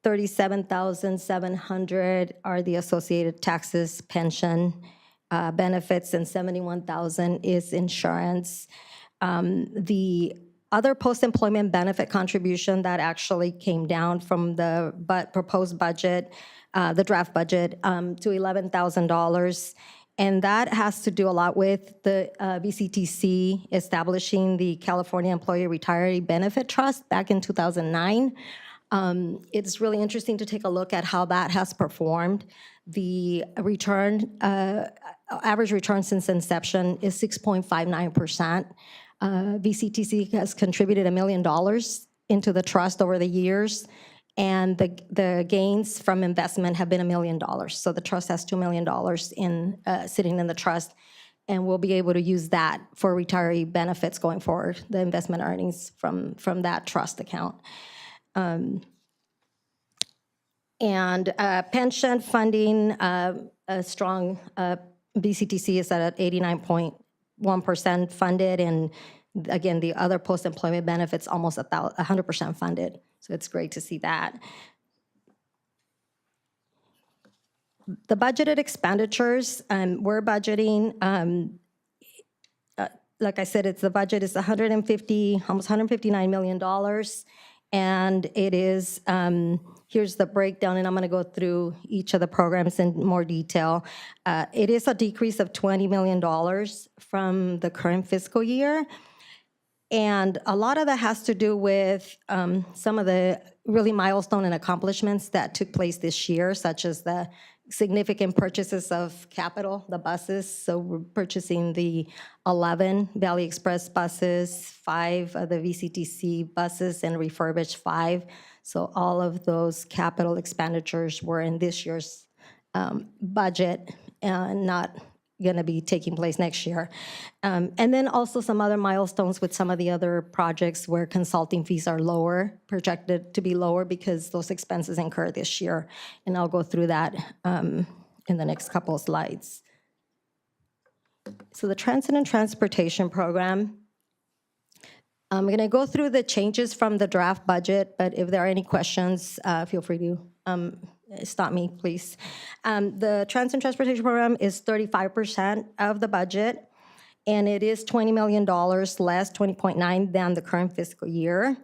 $37,700 are the associated taxes, pension, benefits, and $71,000 is insurance. The other post-employment benefit contribution that actually came down from the proposed budget, the draft budget, to $11,000. And that has to do a lot with the VCTC establishing the California Employee Retiree Benefit Trust back in 2009. It's really interesting to take a look at how that has performed. The return, average return since inception is 6.59%. VCTC has contributed $1 million into the trust over the years, and the gains from investment have been $1 million. So the trust has $2 million sitting in the trust, and we'll be able to use that for retiree benefits going forward, the investment earnings from that trust account. And pension funding, a strong VCTC is at 89.1% funded, and again, the other post-employment benefits almost 100% funded. So it's great to see that. The budgeted expenditures, we're budgeting, like I said, the budget is almost $159 million. And it is, here's the breakdown, and I'm going to go through each of the programs in more detail. It is a decrease of $20 million from the current fiscal year. And a lot of that has to do with some of the really milestone and accomplishments that took place this year, such as the significant purchases of capital, the buses. So we're purchasing the 11 Valley Express buses, 5 of the VCTC buses, and refurbished 5. So all of those capital expenditures were in this year's budget and not going to be taking place next year. And then also some other milestones with some of the other projects where consulting fees are lower, projected to be lower because those expenses incurred this year. And I'll go through that in the next couple of slides. So the Transit and Transportation Program, I'm going to go through the changes from the draft budget, but if there are any questions, feel free to stop me, please. The Transit and Transportation Program is 35% of the budget, and it is $20 million less, 20.9 than the current fiscal year.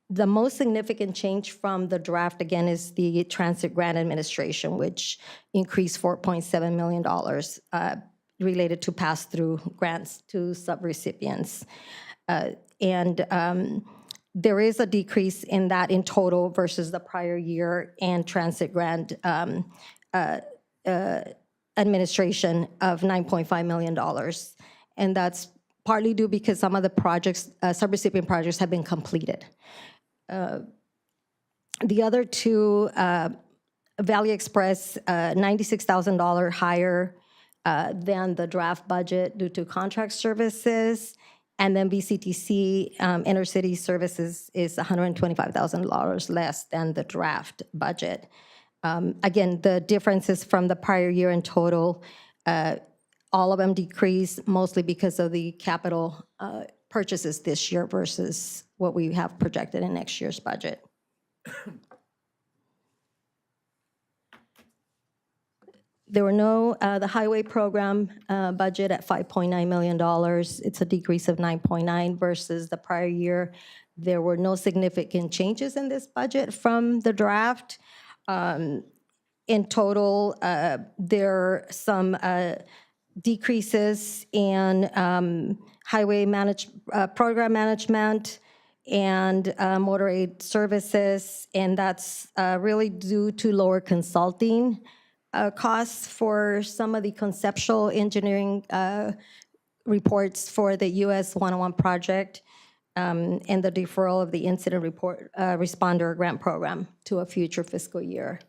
The most significant change from the draft, again, is the Transit Grant Administration, which increased $4.7 million related to pass-through grants to subrecipients. There is a decrease in that in total versus the prior year and Transit Grant Administration of $9.5 million. And that's partly due because some of the projects, subrecipient projects, have been completed. The other two, Valley Express, $96,000 higher than the draft budget due to contract services. And then VCTC, intercity services, is $125,000 less than the draft budget. Again, the differences from the prior year in total, all of them decreased mostly because of the capital purchases this year versus what we have projected in next year's budget. There were no, the highway program budget at $5.9 million. It's a decrease of 9.9 versus the prior year. There were no significant changes in this budget from the draft. In total, there are some decreases in highway program management and motor aid services, and that's really due to lower consulting costs for some of the conceptual engineering reports for the US 101 project and the deferral of the incident responder grant program to a future fiscal year.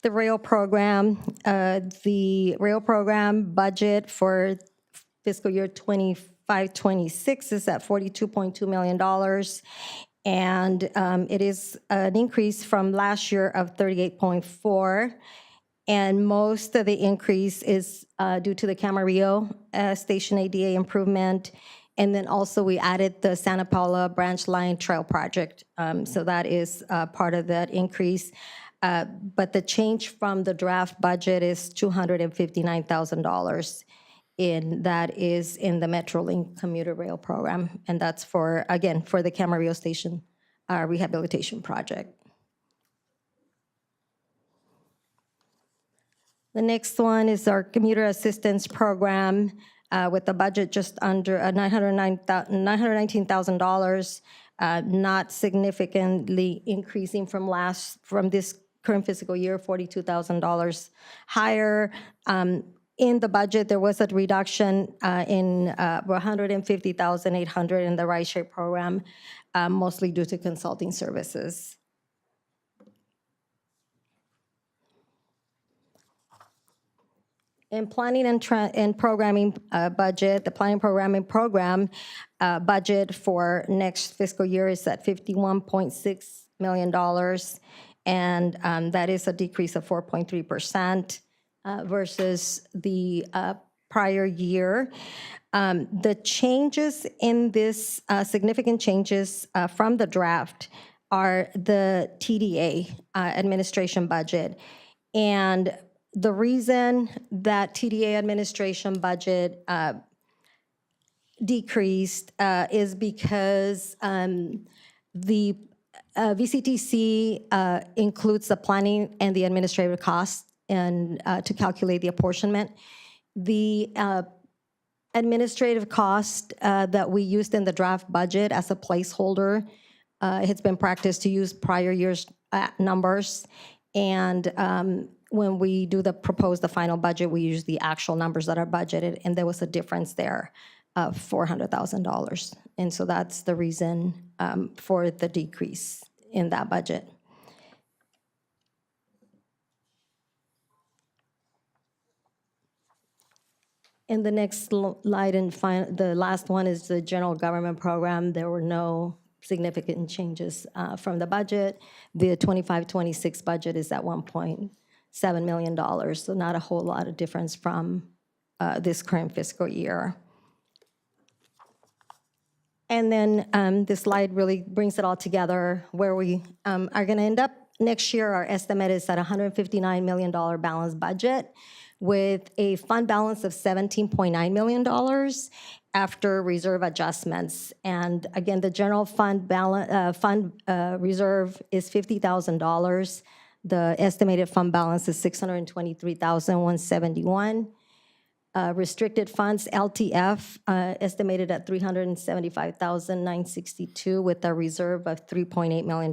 The rail program budget for fiscal year 25-26 is at $42.2 million. And it is an increase from last year of 38.4. And most of the increase is due to the Camarillo Station ADA improvement. And then also we added the Santa Paula Branch Line Trail project. So that is part of that increase. But the change from the draft budget is $259,000. That is in the Metrolink commuter rail program. And that's for, again, for the Camarillo Station rehabilitation project. The next one is our commuter assistance program with a budget just under $919,000, not significantly increasing from this current fiscal year, $42,000 higher. In the budget, there was a reduction in $150,800 in the ride-share program, mostly due to consulting services. In planning and programming budget, the planning programming program budget for next fiscal year is at $51.6 million, and that is a decrease of 4.3%. Versus the prior year. The changes in this, significant changes from the draft are the TDA administration budget. And the reason that TDA administration budget decreased is because the VCTC includes the planning and the administrative costs and to calculate the apportionment. The administrative cost that we used in the draft budget as a placeholder, it's been practiced to use prior year's numbers. And when we do the final budget, we use the actual numbers that are budgeted, and there was a difference there of $400,000. And so that's the reason for the decrease in that budget. And the next slide and the last one is the general government program. There were no significant changes from the budget. The 25-26 budget is at $1.7 million, so not a whole lot of difference from this current fiscal year. And then this slide really brings it all together where we are going to end up next year, our estimate is at $159 million balanced budget with a fund balance of $17.9 million after reserve adjustments. And again, the general fund reserve is $50,000. The estimated fund balance is $623,171. Restricted funds, LTF, estimated at $375,962 with a reserve of $3.8 million.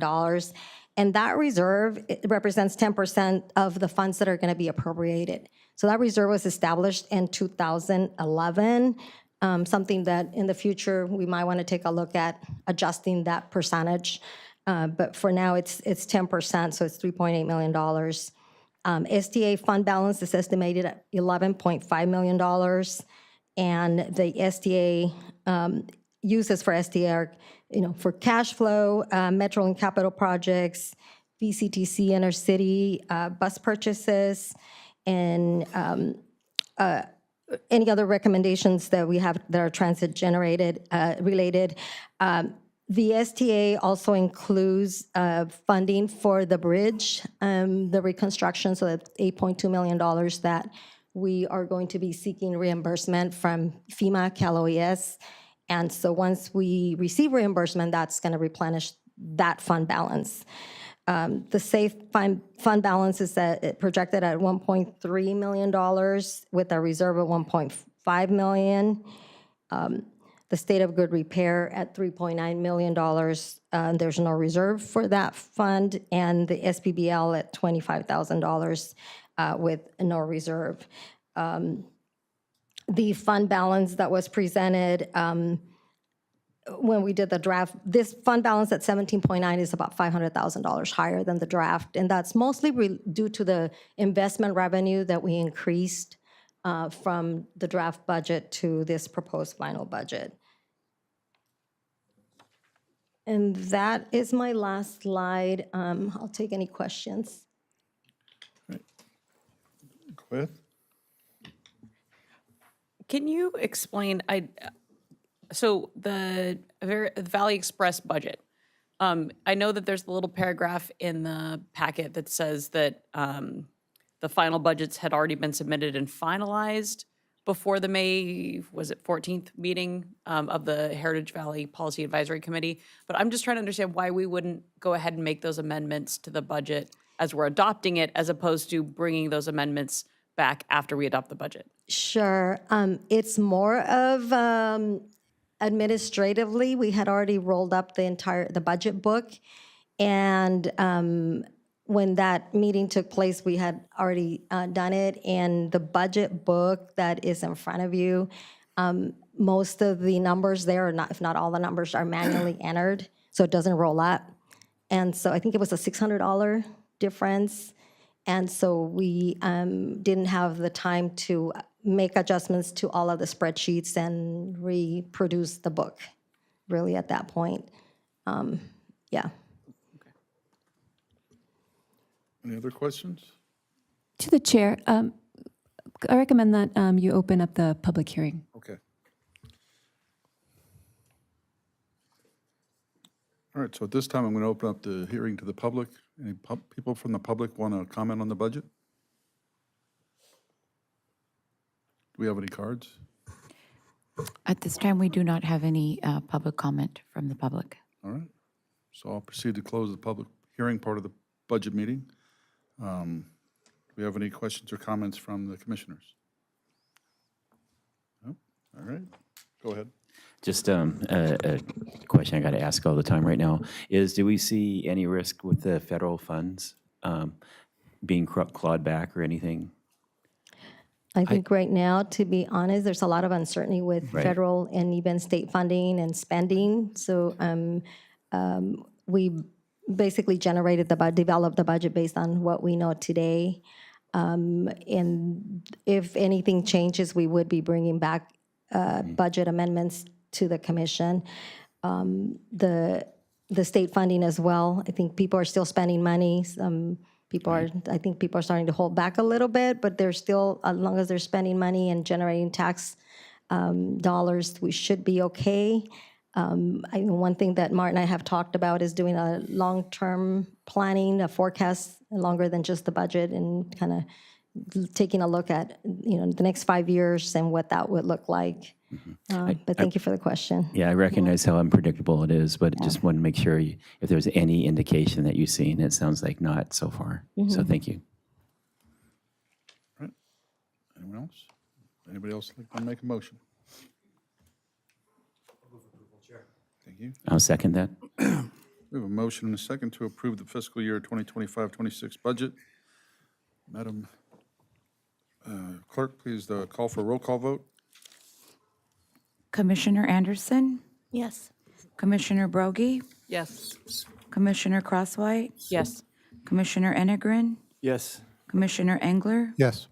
And that reserve it represents 10% of the funds that are going to be appropriated. So that reserve was established in 2011, something that in the future we might want to take a look at adjusting that percentage. But for now, it's 10%, so it's $3.8 million. STA fund balance is estimated at $11.5 million, and the STA uses for STA are, for cash flow, metro and capital projects, VCTC intercity, bus purchases, and any other recommendations that we have that are transit generated related. The STA also includes funding for the bridge, the reconstruction, so that's $8.2 million that we are going to be seeking reimbursement from FEMA, Cal OES. And so once we receive reimbursement, that's going to replenish that fund balance. The SAFE fund balance is projected at $1.3 million with a reserve of $1.5 million. The state of good repair at $3.9 million. There's no reserve for that fund, and the SPBL at $25,000 with no reserve. The fund balance that was presented when we did the draft, this fund balance at 17.9 is about $500,000 higher than the draft, and that's mostly due to the investment revenue that we increased from the draft budget to this proposed final budget. And that is my last slide. I'll take any questions. Go ahead. Can you explain, so the Valley Express budget, I know that there's a little paragraph in the packet that says that the final budgets had already been submitted and finalized before the May, was it 14th meeting of the Heritage Valley Policy Advisory Committee. But I'm just trying to understand why we wouldn't go ahead and make those amendments to the budget as we're adopting it, as opposed to bringing those amendments back after we adopt the budget. Sure. It's more of administratively, we had already rolled up the budget book, and when that meeting took place, we had already done it, and the budget book that is in front of you, most of the numbers there, or not, if not all the numbers, are manually entered, so it doesn't roll up. And so I think it was a $600 difference, and so we didn't have the time to make adjustments to all of the spreadsheets and reproduce the book, really, at that point. Yeah. Any other questions? To the chair, I recommend that you open up the public hearing. Okay. All right, so at this time, I'm going to open up the hearing to the public. Any people from the public want to comment on the budget? Do we have any cards? At this time, we do not have any public comment from the public. All right, so I'll proceed to close the public hearing part of the budget meeting. Do we have any questions or comments from the commissioners? No? All right, go ahead. Just a question I got to ask all the time right now is, do we see any risk with the federal funds being clawed back or anything? I think right now, to be honest, there's a lot of uncertainty with Right. federal and even state funding and spending. So we basically developed the budget based on what we know today. And if anything changes, we would be bringing back budget amendments to the commission. The state funding as well, I think people are still spending money. I think people are starting to hold back a little bit, but they're still, as long as they're spending money and generating tax dollars, we should be okay. One thing that Martin and I have talked about is doing a long-term planning, a forecast longer than just the budget, and kind of taking a look at, the next 5 years and what that would look like. But thank you for the question. Yeah, I recognize how unpredictable it is, but just want to make sure if there's any indication that you've seen. It sounds like not so far. So thank you. All right. Anyone else? Anybody else like to make a motion? Thank you. I'll second that. We have a motion and a second to approve the fiscal year 2025-26 budget. Madam Clerk, please call for a roll call vote. Commissioner Anderson, Yes. Commissioner Brogy, Yes. Commissioner Crosswhite, Yes. Commissioner Enegren, Yes. Commissioner Engler, Yes.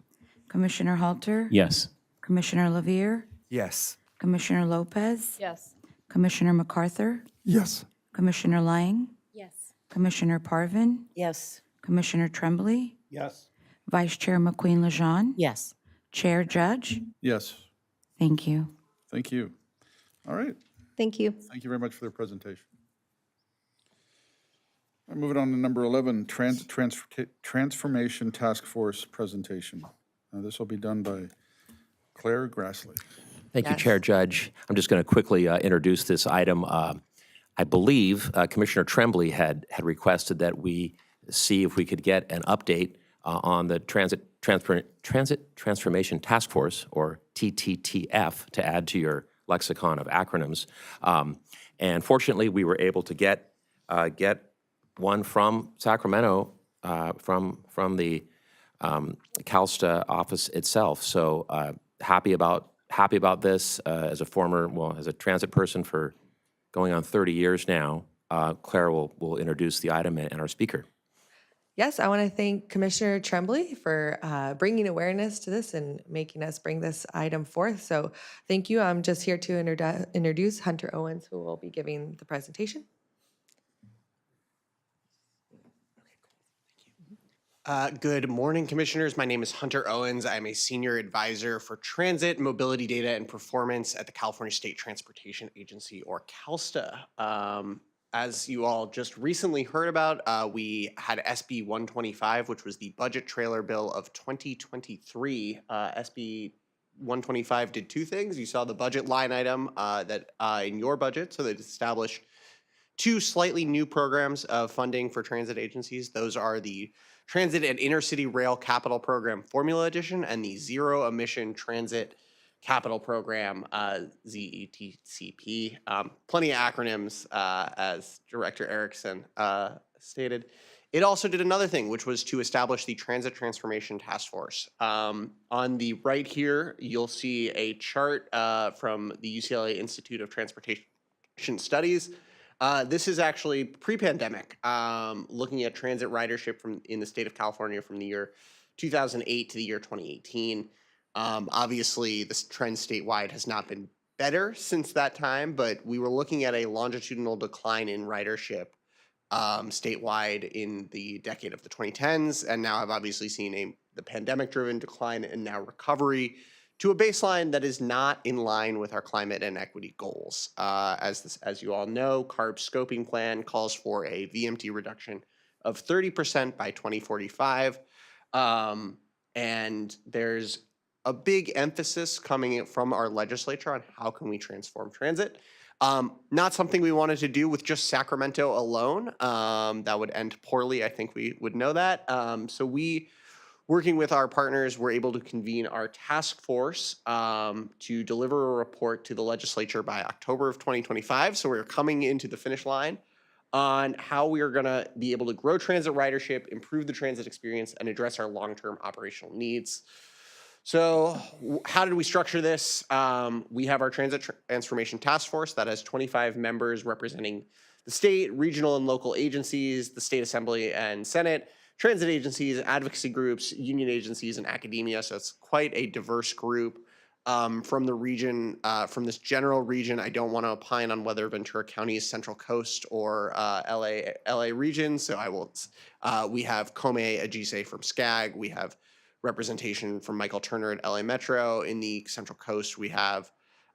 Commissioner Halter, Yes. Commissioner Lavier, Yes. Commissioner Lopez, Yes. Commissioner MacArthur, Yes. Commissioner Lang, Yes. Commissioner Parvin, Yes. Commissioner Tremblay, Yes. Vice Chair McQueen Lejeune, Yes. Chair Judge. Yes. Thank you. Thank you. All right. Thank you. Thank you very much for their presentation. All right, moving on to number 11, Transformation Task Force presentation. This will be done by Claire Grassley. Thank you, Chair Judge. I'm just going to quickly introduce this item. I believe Commissioner Tremblay had requested that we see if we could get an update on the Transit Transformation Task Force, or TTTF, to add to your lexicon of acronyms. And fortunately, we were able to get one from Sacramento, from the CalSTA office itself. So happy about this. As a transit person for going on 30 years now, Claire will introduce the item and our speaker. Yes, I want to thank Commissioner Tremblay for bringing awareness to this and making us bring this item forth. So thank you. I'm just here to introduce Hunter Owens, who will be giving the presentation. Good morning, Commissioners. My name is Hunter Owens. I'm a Senior Advisor for Transit, Mobility Data, and Performance at the California State Transportation Agency, or CalSTA. As you all just recently heard about, we had SB 125, which was the budget trailer bill of 2023. SB 125 did two things. You saw the budget line item that in your budget, so that established two slightly new programs of funding for transit agencies. Those are the Transit and Intercity Rail Capital Program Formula Edition and the Zero Emission Transit Capital Program, ZETCP. Plenty of acronyms, as Director Erickson stated. It also did another thing, which was to establish the Transit Transformation Task Force. On the right here, you'll see a chart from the UCLA Institute of Transportation Studies. This is actually pre-pandemic, looking at transit ridership in the state of California from the year 2008 to the year 2018. Obviously, this trend statewide has not been better since that time, but we were looking at a longitudinal decline in ridership statewide in the decade of the 2010s, and now I've obviously seen the pandemic-driven decline and now recovery to a baseline that is not in line with our climate and equity goals. As you all know, CARB scoping plan calls for a VMT reduction of 30% by 2045, and there's a big emphasis coming from our legislature on how can we transform transit. Not something we wanted to do with just Sacramento alone. That would end poorly. I think we would know that. So we, working with our partners, were able to convene our task force to deliver a report to the legislature by October of 2025. So we're coming into the finish line on how we are going to be able to grow transit ridership, improve the transit experience, and address our long-term operational needs. So how did we structure this? We have our Transit Transformation Task Force that has 25 members representing the state, regional and local agencies, the state assembly and senate, transit agencies, advocacy groups, union agencies, and academia. So it's quite a diverse group from the region, from this general region. I don't want to opine on whether Ventura County is Central Coast or LA region. So I will. We have Kome Ajise from SCAG. We have representation from Michael Turner at LA Metro. In the Central Coast, we have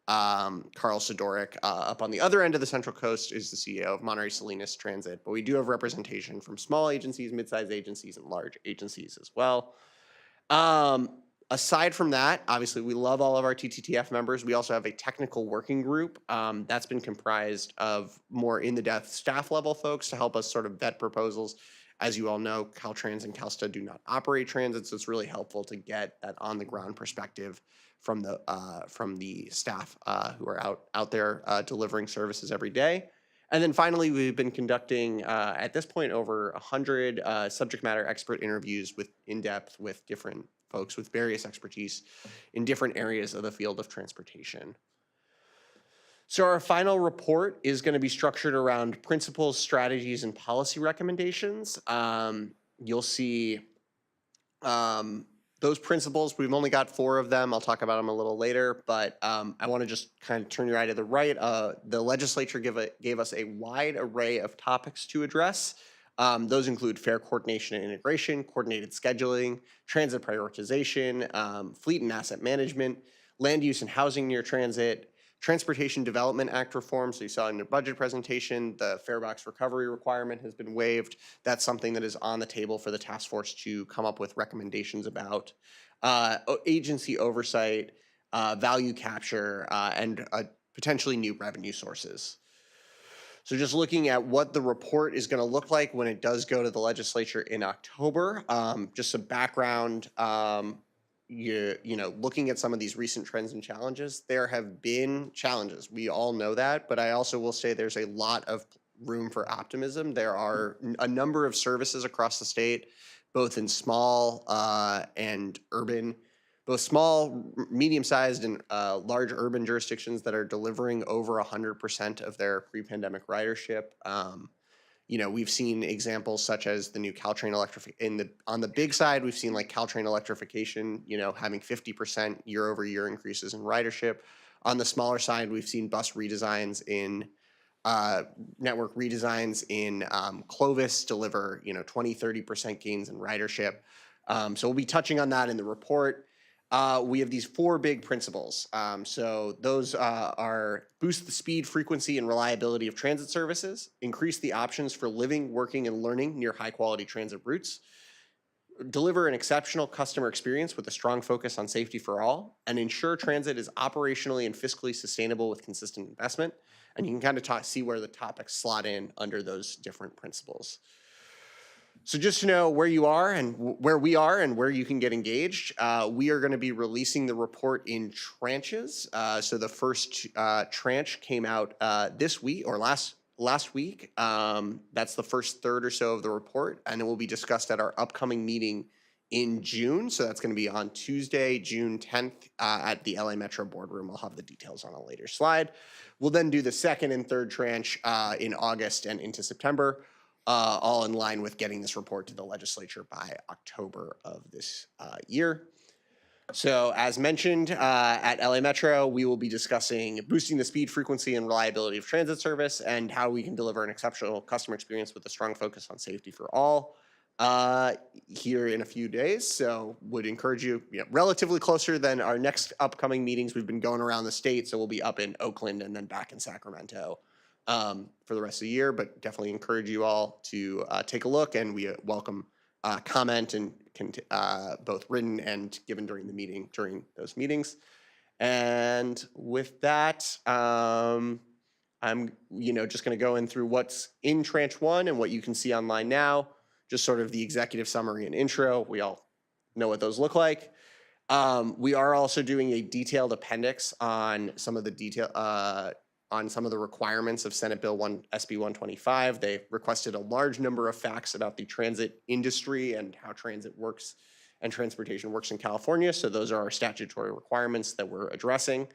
Carl Sidoric. Up on the other end of the Central Coast is the CEO of Monterey Salinas Transit, but we do have representation from small agencies, mid-sized agencies, and large agencies as well. Aside from that, obviously, we love all of our TTTF members. We also have a technical working group that's been comprised of more in-the-depth staff level folks to help us sort of vet proposals. As you all know, Caltrans and CalSTA do not operate transit, so it's really helpful to get that on-the-ground perspective from the staff who are out there delivering services every day. And then finally, we've been conducting, at this point, over 100 subject matter expert interviews in-depth with different folks with various expertise in different areas of the field of transportation. So our final report is going to be structured around principles, strategies, and policy recommendations. You'll see those principles. We've only got 4 of them. I'll talk about them a little later, but I want to just kind of turn your eye to the right. The legislature gave us a wide array of topics to address. Those include fair coordination and integration, coordinated scheduling, transit prioritization, fleet and asset management, land use and housing near transit, Transportation Development Act reform. So you saw in your budget presentation, the fare box recovery requirement has been waived. That's something that is on the table for the task force to come up with recommendations about. Agency oversight, value capture, and potentially new revenue sources. So just looking at what the report is going to look like when it does go to the legislature in October, just some background. Looking at some of these recent trends and challenges, there have been challenges. We all know that, but I also will say there's a lot of room for optimism. There are a number of services across the state, both in small and urban, both small, medium-sized, and large urban jurisdictions that are delivering over 100% of their pre-pandemic ridership. We've seen examples such as the new Caltrain electrification. On the big side, we've seen like Caltrain electrification, having 50% year-over-year increases in ridership. On the smaller side, we've seen bus redesigns in network redesigns in Clovis deliver 20-30% gains in ridership. So we'll be touching on that in the report. We have these 4 big principles. So those are boost the speed, frequency, and reliability of transit services, increase the options for living, working, and learning near high-quality transit routes, deliver an exceptional customer experience with a strong focus on safety for all, and ensure transit is operationally and fiscally sustainable with consistent investment. And you can kind of see where the topics slot in under those different principles. So just to know where you are and where we are and where you can get engaged, we are going to be releasing the report in tranches. So the first tranche came out this week or last week. That's the first third or so of the report, and it will be discussed at our upcoming meeting in June. So that's going to be on Tuesday, June 10th at the LA Metro boardroom. I'll have the details on a later slide. We'll then do the second and third tranche in August and into September. All in line with getting this report to the legislature by October of this year. So as mentioned, at LA Metro, we will be discussing boosting the speed, frequency, and reliability of transit service and how we can deliver an exceptional customer experience with a strong focus on safety for all here in a few days. So would encourage you, relatively closer than our next upcoming meetings. We've been going around the state, so we'll be up in Oakland and then back in Sacramento for the rest of the year, but definitely encourage you all to take a look, and we welcome comment and both written and given during those meetings. And with that, I'm just going to go in through what's in tranche 1 and what you can see online now, just sort of the executive summary and intro. We all know what those look like. We are also doing a detailed appendix on some of the requirements of Senate Bill SB 125. They requested a large number of facts about the transit industry and how transit works and transportation works in California. So those are our statutory requirements that we're addressing.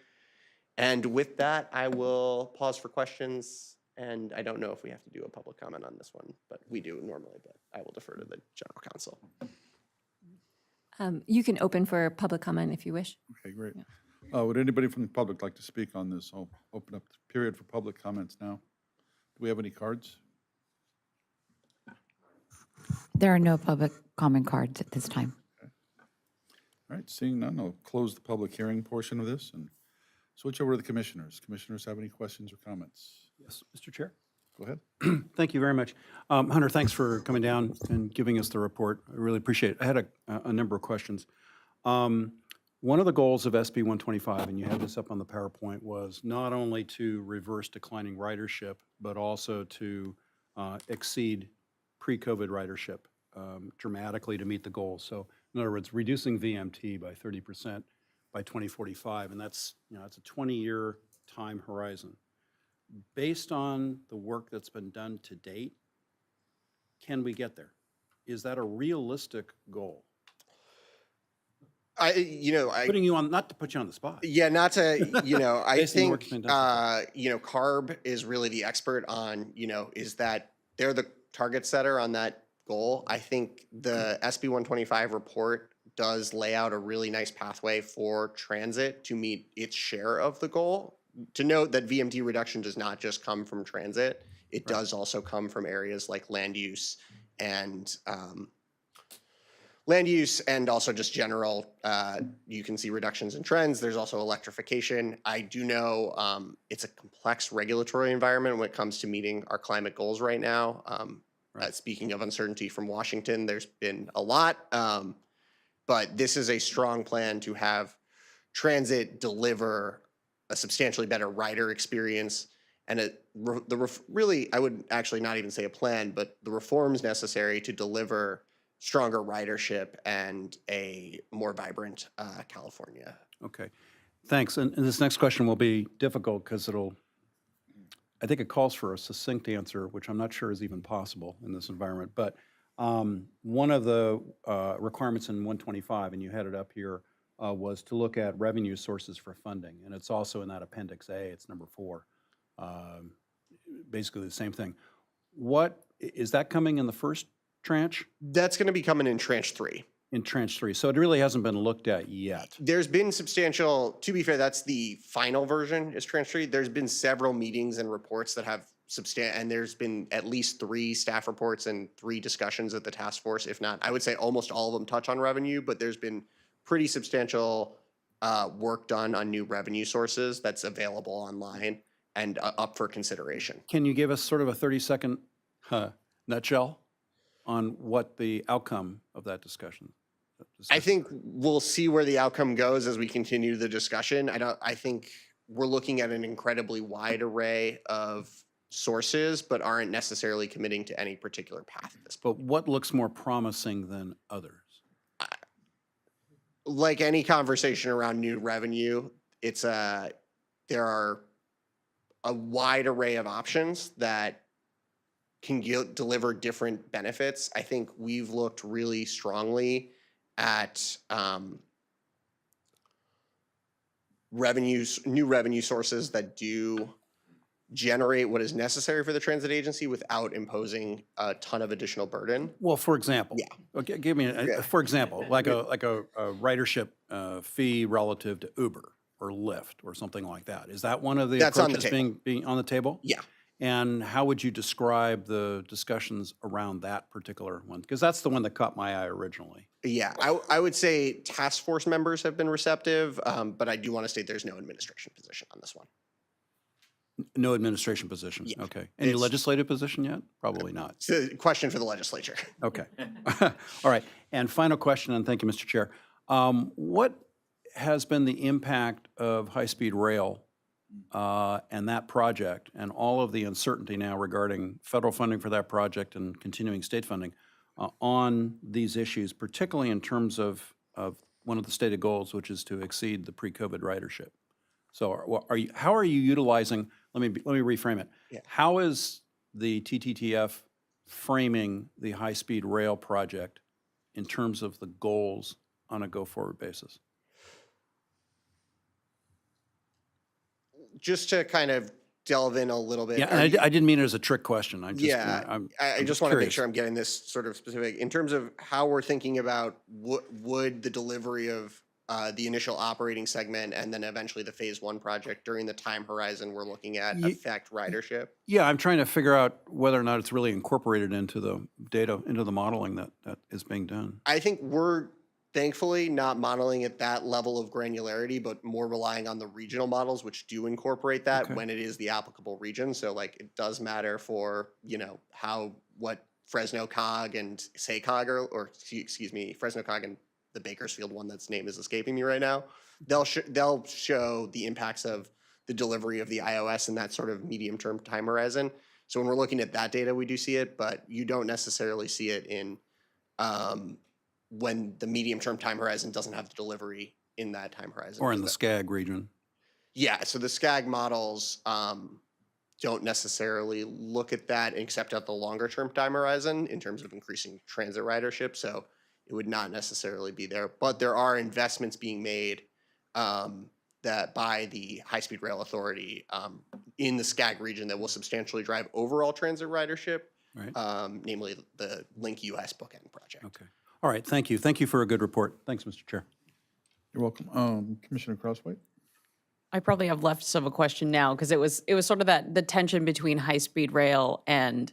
And with that, I will pause for questions. And I don't know if we have to do a public comment on this one, but we do normally, but I will defer to the general counsel. You can open for public comment if you wish. Okay, great. Would anybody from the public like to speak on this? I'll open up the period for public comments now. Do we have any cards? There are no public comment cards at this time. Okay. All right, seeing none, I'll close the public hearing portion of this. And Switch over to the commissioners. Commissioners have any questions or comments? Yes, Mr. Chair. Go ahead. Thank you very much. Hunter, thanks for coming down and giving us the report. I really appreciate it. I had a number of questions. One of the goals of SB 125, and you have this up on the PowerPoint, was not only to reverse declining ridership, but also to exceed pre-COVID ridership dramatically to meet the goals. So in other words, reducing VMT by 30% by 2045, and that's a 20-year time horizon. Based on the work that's been done to date, can we get there? Is that a realistic goal? Putting you on, not to put you on the spot. Yeah, not to, I Based on the work think, that's been done. CARB is really the expert on, is that they're the target setter on that goal. I think the SB 125 report does lay out a really nice pathway for transit to meet its share of the goal. To note that VMT reduction does not just come from transit, it does also come from areas like land use and also just general, you can see reductions in trends. There's also electrification. I do know it's a complex regulatory environment when it comes to meeting our climate goals right now. Speaking of uncertainty from Washington, there's been a lot, but this is a strong plan to have transit deliver a substantially better rider experience, and really, I would actually not even say a plan, but the reforms necessary to deliver stronger ridership and a more vibrant California. Okay, thanks. And this next question will be difficult because I think it calls for a succinct answer, which I'm not sure is even possible in this environment. But one of the requirements in 125, and you had it up here, was to look at revenue sources for funding. And it's also in that Appendix A, it's number 4. Basically the same thing. Is that coming in the first tranche? That's going to be coming in tranche 3. In tranche 3. So it really hasn't been looked at yet. There's been substantial, to be fair, that's the final version is tranche 3. There's been several meetings and reports that have and there's been at least 3 staff reports and 3 discussions at the task force. If not, I would say almost all of them touch on revenue, but there's been pretty substantial work done on new revenue sources that's available online and up for consideration. Can you give us sort of a 30-second nutshell on what the outcome of that discussion? I think we'll see where the outcome goes as we continue the discussion. I think we're looking at an incredibly wide array of sources, but aren't necessarily committing to any particular path at this point. But what looks more promising than others? Like any conversation around new revenue, there are a wide array of options that can deliver different benefits. I think we've looked really strongly at new revenue sources that do generate what is necessary for the transit agency without imposing a ton of additional burden. Well, for example, okay, give me for example, like a ridership fee relative to Uber or Lyft or something like that. Is that one of the approaches being on the table? Yeah. And how would you describe the discussions around that particular one? Because that's the one that caught my eye originally. Yeah, I would say task force members have been receptive, but I do want to state there's no administration position on this one. No administration position? Yeah. Okay. Any legislative position yet? Probably not. It's a question for the legislature. Okay. All right. And final question, and thank you, Mr. Chair. What has been the impact of high-speed rail and that project and all of the uncertainty now regarding federal funding for that project and continuing state funding on these issues, particularly in terms of one of the stated goals, which is to exceed the pre-COVID ridership? So how are you utilizing, let me reframe it. Yeah. How is the TTTF framing the high-speed rail project in terms of the goals on a go-forward basis? Just to kind of delve in a little bit. Yeah, and I didn't mean it as a trick question. I just want to make sure I'm getting this sort of specific. In terms of how we're thinking about would the delivery of the initial operating segment and then eventually the phase 1 project during the time horizon we're looking at affect ridership? Yeah, I'm trying to figure out whether or not it's really incorporated into the data, into the modeling that is being done. I think thankfully not modeling at that level of granularity, but more relying on the regional models, which do incorporate that when it is the applicable region. So like it does matter for, what Fresno COG and SACOG or excuse me, Fresno COG and the Bakersfield one that's name is escaping me right now. They'll show the impacts of the delivery of the iOS in that sort of medium term time horizon. So when we're looking at that data, we do see it, but you don't necessarily see it in when the medium-term time horizon doesn't have the delivery in that time horizon. Or in the SCAG region. Yeah, so the SCAG models don't necessarily look at that except at the longer-term time horizon in terms of increasing transit ridership, so it would not necessarily be there. But there are investments being made that by the High-Speed Rail Authority in the SCAG region that will substantially drive overall transit ridership, namely the Link US bookend project. Okay. All right, thank you. Thank you for a good report. Thanks, Mr. Chair. You're welcome. Commissioner Crosswhite? I probably have left some of a question now because it was sort of the tension between high-speed rail and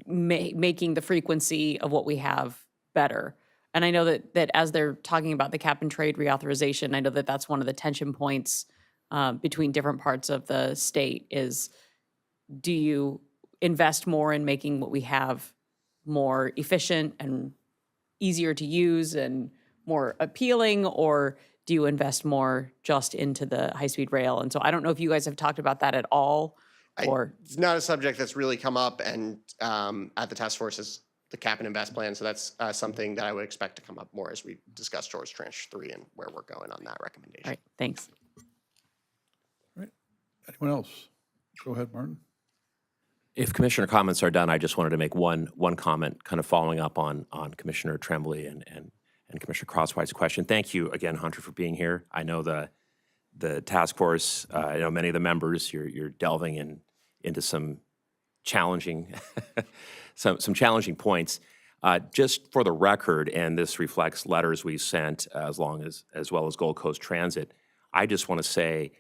making the frequency of what we have better. And I know that as they're talking about the cap and trade reauthorization, I know that that's one of the tension points between different parts of the state is, do you invest more in making what we have more efficient and easier to use and more appealing, or do you invest more just into the high-speed rail? And so I don't know if you guys have talked about that at all, or it's not a subject that's really come up and at the task force is the cap and invest plan. So that's something that I would expect to come up more as we discuss towards tranche 3 and where we're going on that recommendation. All right, thanks. All right. Anyone else? Go ahead, Martin. If commissioner comments are done, I just wanted to make one comment, kind of following up on Commissioner Tremblay and Commissioner Crosswhite's question. Thank you again, Hunter, for being here. I know the task force, I know many of the members, you're delving into some challenging some challenging points. Just for the record, and this reflects letters we sent as well as Gold Coast Transit, I just want to say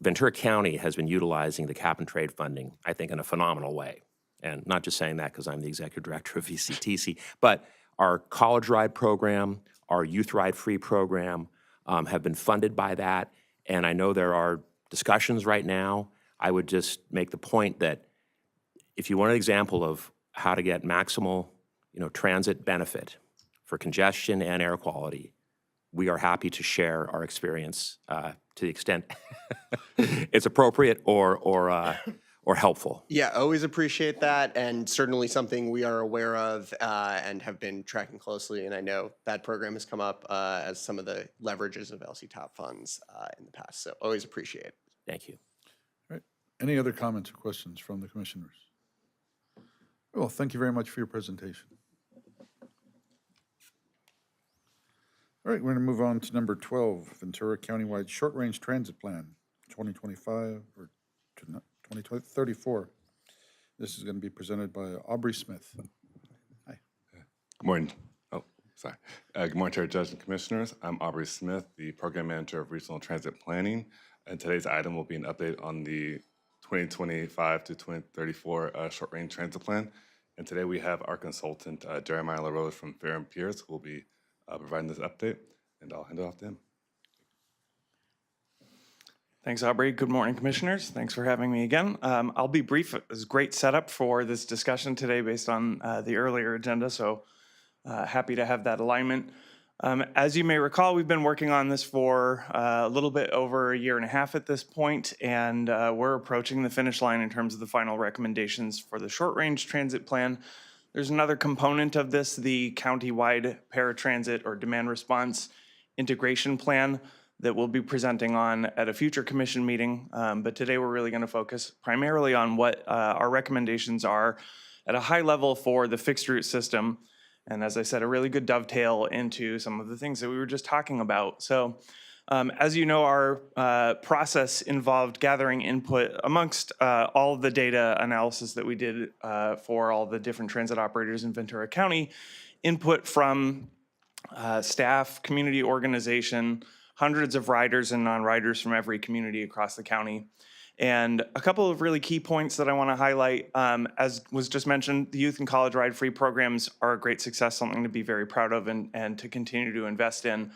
Ventura County has been utilizing the cap and trade funding, I think, in a phenomenal way. And not just saying that because I'm the executive director of VCTC, but our college ride program, our youth ride free program have been funded by that. And I know there are discussions right now. I would just make the point that if you want an example of how to get maximal, transit benefit for congestion and air quality, we are happy to share our experience to the extent it's appropriate or helpful. Yeah, always appreciate that, and certainly something we are aware of and have been tracking closely. And I know that program has come up as some of the leverages of LC Top funds in the past. So always appreciate it. Thank you. All right. Any other comments or questions from the commissioners? Well, thank you very much for your presentation. All right, we're going to move on to number 12, Ventura Countywide Short-Range Transit Plan, 2025 or 2034. This is going to be presented by Aubrey Smith. Hi. Good morning. Oh, sorry. Good morning, Chair, Judge, and Commissioners. I'm Aubrey Smith, the Program Manager of Regional Transit Planning, and today's item will be an update on the 2025 to 2034 Short-Range Transit Plan. And today we have our consultant, Jeremiah LaRose from Fair and Pierce, who will be providing this update, and I'll hand it off to him. Thanks, Aubrey. Good morning, Commissioners. Thanks for having me again. I'll be brief. It was a great setup for this discussion today based on the earlier agenda, so happy to have that alignment. As you may recall, we've been working on this for a little bit over a year and a half at this point, and we're approaching the finish line in terms of the final recommendations for the short-range transit plan. There's another component of this, the county-wide paratransit or demand response integration plan that we'll be presenting on at a future commission meeting. But today we're really going to focus primarily on what our recommendations are at a high level for the fixed route system. And as I said, a really good dovetail into some of the things that we were just talking about. So as you know, our process involved gathering input amongst all of the data analysis that we did for all the different transit operators in Ventura County, input from staff, community organization, hundreds of riders and non-riders from every community across the county. And a couple of really key points that I want to highlight, as was just mentioned, the youth and college ride-free programs are a great success, something to be very proud of and to continue to invest in.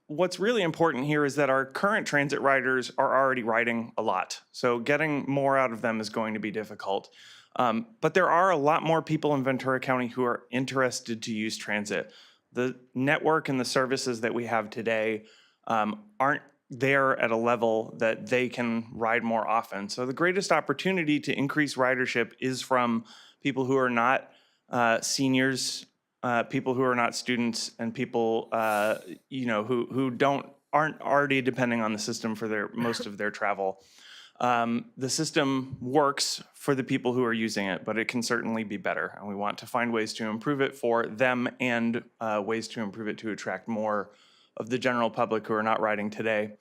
What's really important here is that our current transit riders are already riding a lot. So getting more out of them is going to be difficult. But there are a lot more people in Ventura County who are interested to use transit. The network and the services that we have today aren't there at a level that they can ride more often. So the greatest opportunity to increase ridership is from people who are not seniors, people who are not students, and people who aren't already depending on the system for their most of their travel. The system works for the people who are using it, but it can certainly be better, and we want to find ways to improve it for them and ways to improve it to attract more of the general public who are not riding today.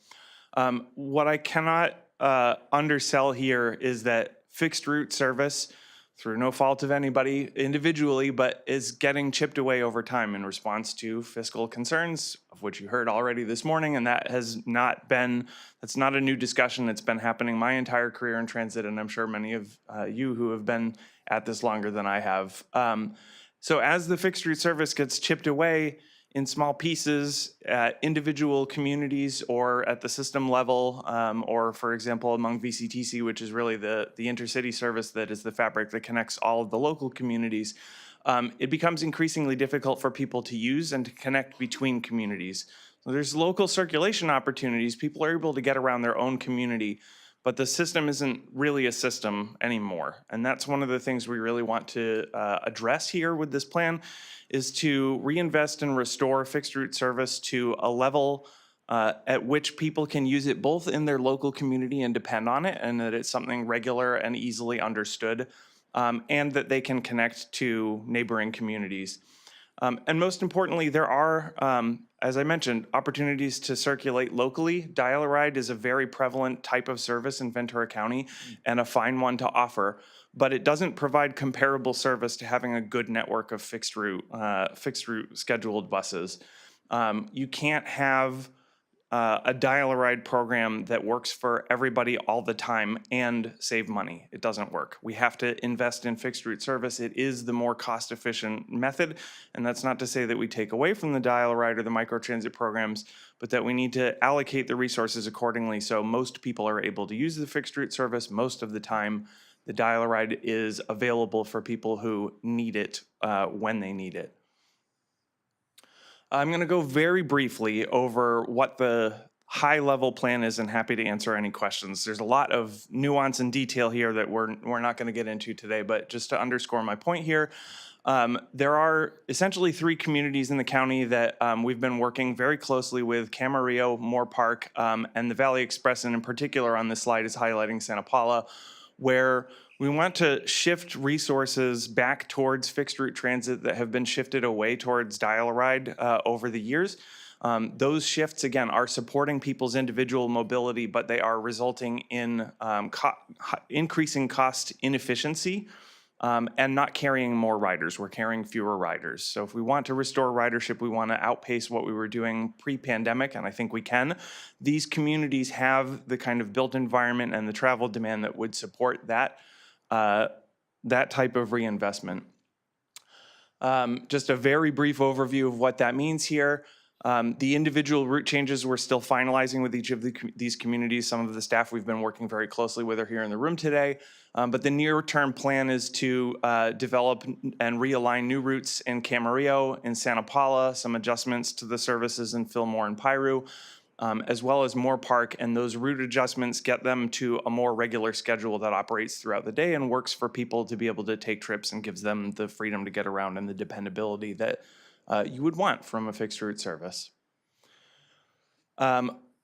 What I cannot undersell here is that fixed route service, through no fault of anybody individually, but is getting chipped away over time in response to fiscal concerns, of which you heard already this morning, and that's not a new discussion. It's been happening my entire career in transit, and I'm sure many of you who have been at this longer than I have. So as the fixed route service gets chipped away in small pieces at individual communities or at the system level, or for example, among VCTC, which is really the intercity service that is the fabric that connects all of the local communities, it becomes increasingly difficult for people to use and to connect between communities. So there's local circulation opportunities. People are able to get around their own community, but the system isn't really a system anymore. And that's one of the things we really want to address here with this plan, is to reinvest and restore fixed route service to a level at which people can use it both in their local community and depend on it, and that it's something regular and easily understood, and that they can connect to neighboring communities. And most importantly, there are, as I mentioned, opportunities to circulate locally. Dial-a-ride is a very prevalent type of service in Ventura County and a fine one to offer, but it doesn't provide comparable service to having a good network of fixed route scheduled buses. You can't have a dial-a-ride program that works for everybody all the time and save money. It doesn't work. We have to invest in fixed route service. It is the more cost-efficient method, and that's not to say that we take away from the dial-a-ride or the microtransit programs, but that we need to allocate the resources accordingly so most people are able to use the fixed route service most of the time. The dial-a-ride is available for people who need it when they need it. I'm going to go very briefly over what the high-level plan is and happy to answer any questions. There's a lot of nuance and detail here that we're not going to get into today, but just to underscore my point here, there are essentially 3 communities in the county that we've been working very closely with: Camarillo, Moore Park, and the Valley Express, and in particular on this slide is highlighting Santa Paula, where we want to shift resources back towards fixed route transit that have been shifted away towards dial-a-ride over the years. Those shifts, again, are supporting people's individual mobility, but they are resulting in increasing cost inefficiency and not carrying more riders. We're carrying fewer riders. So if we want to restore ridership, we want to outpace what we were doing pre-pandemic, and I think we can. These communities have the kind of built environment and the travel demand that would support that type of reinvestment. Just a very brief overview of what that means here. The individual route changes we're still finalizing with each of these communities. Some of the staff we've been working very closely with are here in the room today. But the near-term plan is to develop and realign new routes in Camarillo, in Santa Paula, some adjustments to the services in Fillmore and Piru, as well as Moore Park, and those route adjustments get them to a more regular schedule that operates throughout the day and works for people to be able to take trips and gives them the freedom to get around and the dependability that you would want from a fixed route service.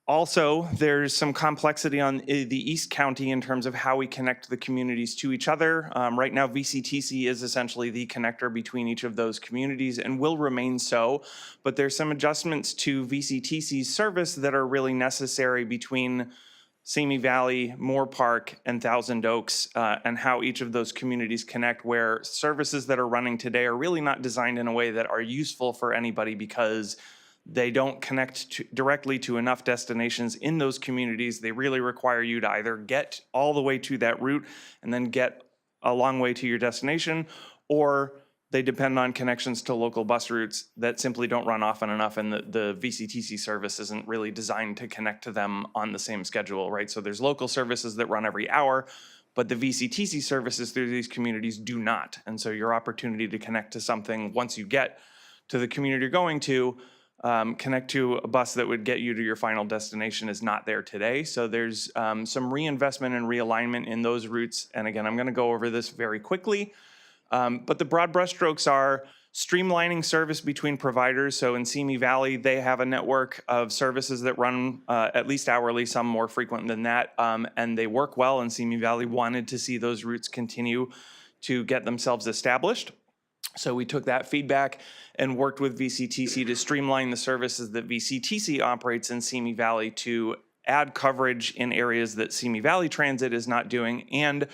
Also, there's some complexity on the East County in terms of how we connect the communities to each other. Right now, VCTC is essentially the connector between each of those communities and will remain so, but there's some adjustments to VCTC's service that are really necessary between Simi Valley, Moore Park, and Thousand Oaks, and how each of those communities connect, where services that are running today are really not designed in a way that are useful for anybody because They don't connect directly to enough destinations in those communities. They really require you to either get all the way to that route and then get a long way to your destination, or they depend on connections to local bus routes that simply don't run often enough, and the VCTC service isn't really designed to connect to them on the same schedule, right? So there's local services that run every hour, but the VCTC services through these communities do not. And so your opportunity to connect to something once you get to the community you're going to, connect to a bus that would get you to your final destination is not there today. So there's some reinvestment and realignment in those routes. And again, I'm gonna go over this very quickly. But the broad brushstrokes are streamlining service between providers. So in Simi Valley, they have a network of services that run at least hourly, some more frequent than that, and they work well, and Simi Valley wanted to see those routes continue to get themselves established. So we took that feedback and worked with VCTC to streamline the services that VCTC operates in Simi Valley to add coverage in areas that Simi Valley Transit is not doing, and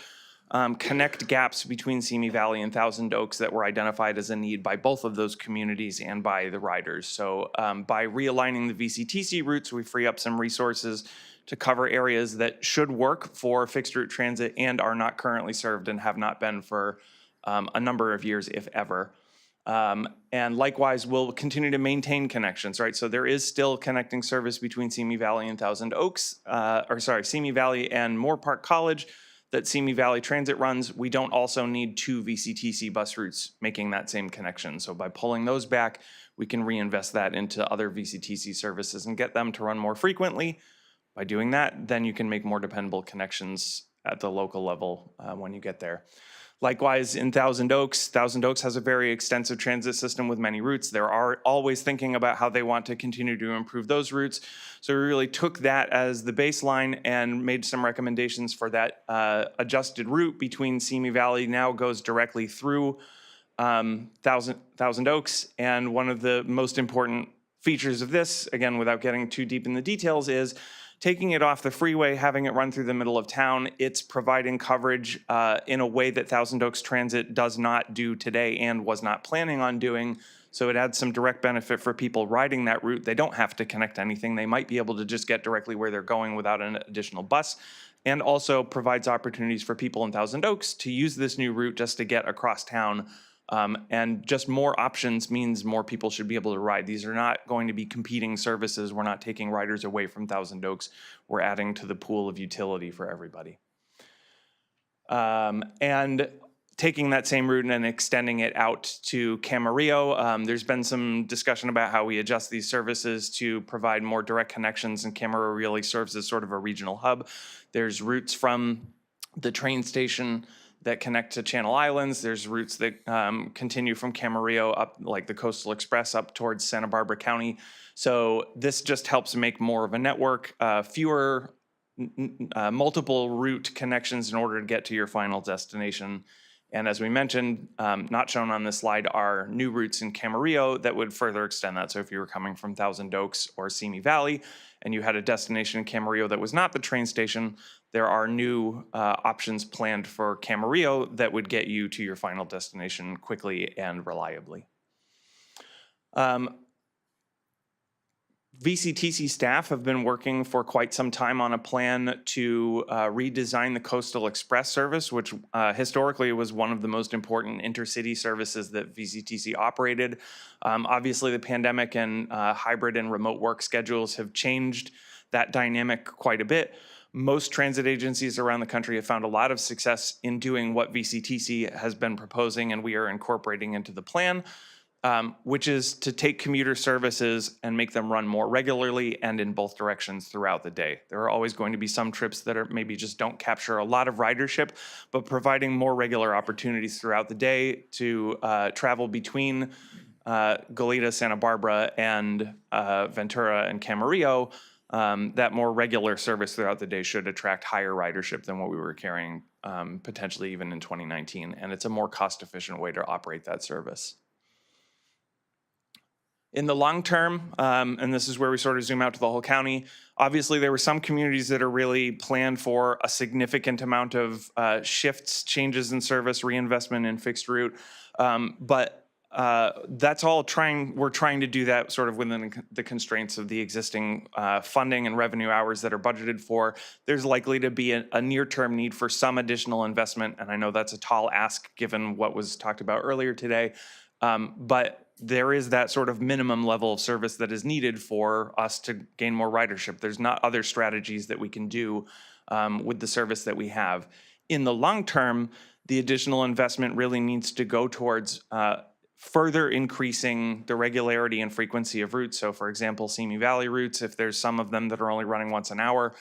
connect gaps between Simi Valley and Thousand Oaks that were identified as a need by both of those communities and by the riders. So by realigning the VCTC routes, we free up some resources to cover areas that should work for fixed route transit and are not currently served and have not been for a number of years, if ever. And likewise, we'll continue to maintain connections, right? So there is still connecting service between Simi Valley and Thousand Oaks, Simi Valley and Moore Park College that Simi Valley Transit runs. We don't also need 2 VCTC bus routes making that same connection. So by pulling those back, we can reinvest that into other VCTC services and get them to run more frequently. By doing that, then you can make more dependable connections at the local level when you get there. Likewise, in Thousand Oaks has a very extensive transit system with many routes. They're always thinking about how they want to continue to improve those routes. So we really took that as the baseline and made some recommendations for that adjusted route between Simi Valley. Now goes directly through Thousand Oaks. And one of the most important features of this, again, without getting too deep in the details, is taking it off the freeway, having it run through the middle of town. It's providing coverage in a way that Thousand Oaks Transit does not do today and was not planning on doing. So it adds some direct benefit for people riding that route. They don't have to connect to anything. They might be able to just get directly where they're going without an additional bus, and also provides opportunities for people in Thousand Oaks to use this new route just to get across town. And just more options means more people should be able to ride. These are not going to be competing services. We're not taking riders away from Thousand Oaks. We're adding to the pool of utility for everybody. And taking that same route and extending it out to Camarillo. There's been some discussion about how we adjust these services to provide more direct connections, and Camarillo really serves as sort of a regional hub. There's routes from the train station that connect to Channel Islands. There's routes that continue from Camarillo up, like the Coastal Express, up towards Santa Barbara County. So this just helps make more of a network, fewer multiple route connections in order to get to your final destination. And as we mentioned, not shown on this slide, are new routes in Camarillo that would further extend that. So if you were coming from Thousand Oaks or Simi Valley and you had a destination in Camarillo that was not the train station, there are new options planned for Camarillo that would get you to your final destination quickly and reliably. VCTC staff have been working for quite some time on a plan to redesign the Coastal Express service, which historically was one of the most important intercity services that VCTC operated. Obviously, the pandemic and hybrid and remote work schedules have changed that dynamic quite a bit. Most transit agencies around the country have found a lot of success in doing what VCTC has been proposing and we are incorporating into the plan, which is to take commuter services and make them run more regularly and in both directions throughout the day. There are always going to be some trips that are maybe just don't capture a lot of ridership, but providing more regular opportunities throughout the day to travel between Goleta, Santa Barbara, and Ventura and Camarillo. That more regular service throughout the day should attract higher ridership than what we were carrying potentially even in 2019. And it's a more cost-efficient way to operate that service. In the long term, and this is where we sort of zoom out to the whole county, obviously there were some communities that are really planned for a significant amount of shifts, changes in service, reinvestment in fixed route. But that's all we're trying to do that sort of within the constraints of the existing funding and revenue hours that are budgeted for. There's likely to be a near-term need for some additional investment, and I know that's a tall ask given what was talked about earlier today, but there is that sort of minimum level of service that is needed for us to gain more ridership. There's not other strategies that we can do with the service that we have. In the long term, the additional investment really needs to go towards further increasing the regularity and frequency of routes. So for example, Simi Valley routes, if there's some of them that are only running once an hour,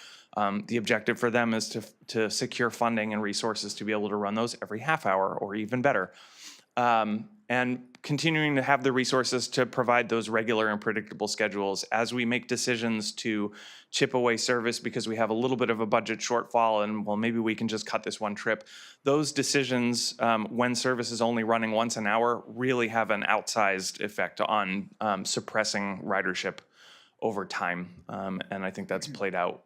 the objective for them is to secure funding and resources to be able to run those every half hour or even better. And continuing to have the resources to provide those regular and predictable schedules as we make decisions to chip away service because we have a little bit of a budget shortfall and, well, maybe we can just cut this one trip. Those decisions, when service is only running once an hour, really have an outsized effect on suppressing ridership over time. And I think that's played out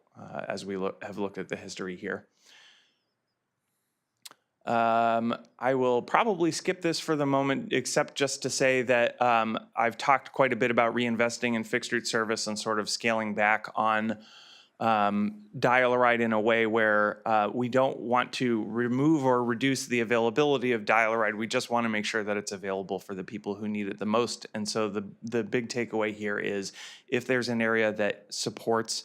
as we have looked at the history here. I will probably skip this for the moment, except just to say that I've talked quite a bit about reinvesting in fixed route service and sort of scaling back on dial-a-ride in a way where we don't want to remove or reduce the availability of dial-a-ride. We just want to make sure that it's available for the people who need it the most. And so the big takeaway here is if there's an area that supports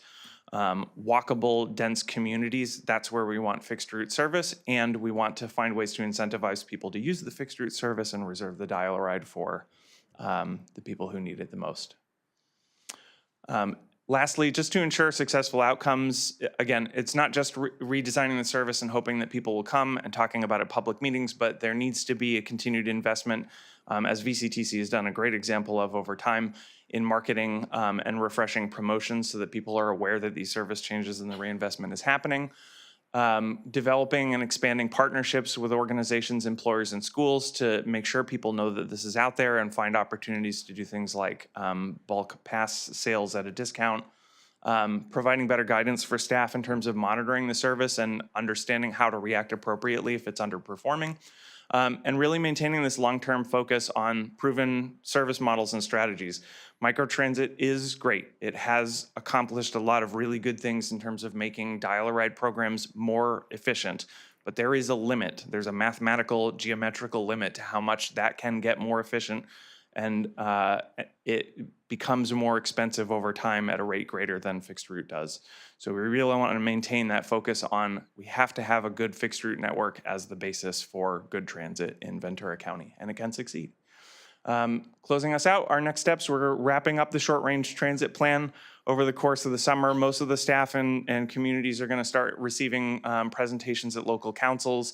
walkable, dense communities, that's where we want fixed route service, and we want to find ways to incentivize people to use the fixed route service and reserve the dial-a-ride for the people who need it the most. Lastly, just to ensure successful outcomes, again, it's not just redesigning the service and hoping that people will come and talking about it at public meetings, but there needs to be a continued investment, as VCTC has done a great example of over time, in marketing and refreshing promotions so that people are aware that these service changes and the reinvestment is happening. Developing and expanding partnerships with organizations, employers, and schools to make sure people know that this is out there and find opportunities to do things like bulk pass sales at a discount. Providing better guidance for staff in terms of monitoring the service and understanding how to react appropriately if it's underperforming. And really maintaining this long-term focus on proven service models and strategies. Microtransit is great. It has accomplished a lot of really good things in terms of making dial-a-ride programs more efficient, but there is a limit. There's a mathematical, geometrical limit to how much that can get more efficient, and it becomes more expensive over time at a rate greater than fixed route does. So we really want to maintain that focus on we have to have a good fixed route network as the basis for good transit in Ventura County, and it can succeed. Closing us out, our next steps, we're wrapping up the short range transit plan over the course of the summer. Most of the staff and communities are going to start receiving presentations at local councils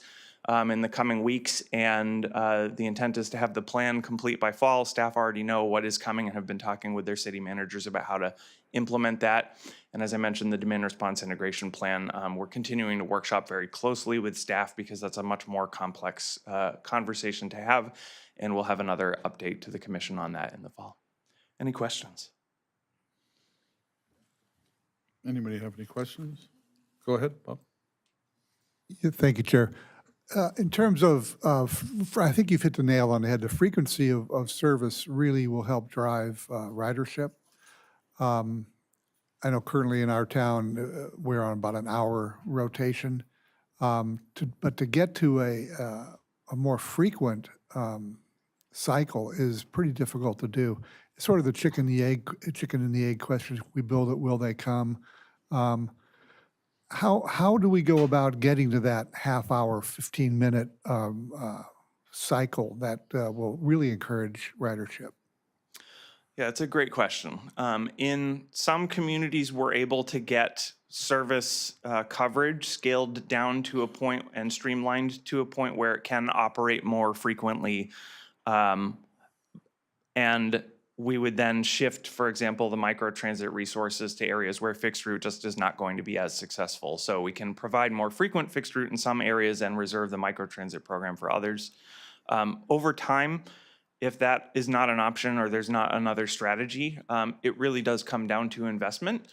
in the coming weeks, and the intent is to have the plan complete by fall. Staff already know what is coming and have been talking with their city managers about how to implement that. And as I mentioned, the demand response integration plan, we're continuing to workshop very closely with staff because that's a much more complex conversation to have, and we'll have another update to the commission on that in the fall. Any questions? Anybody have any questions? Go ahead, Bob. Yeah, thank you, Chair. In terms of, I think you've hit the nail on the head. The frequency of service really will help drive ridership. I know currently in our town, we're on about an hour rotation. But to get to a more frequent cycle is pretty difficult to do. It's sort of the chicken and the egg question. If we build it, will they come? How do we go about getting to that half hour, 15-minute cycle that will really encourage ridership? Yeah, it's a great question. In some communities, we're able to get service coverage scaled down to a point and streamlined to a point where it can operate more frequently. And we would then shift, for example, the microtransit resources to areas where fixed route just is not going to be as successful. So we can provide more frequent fixed route in some areas and reserve the microtransit program for others. Over time, if that is not an option or there's not another strategy, it really does come down to investment.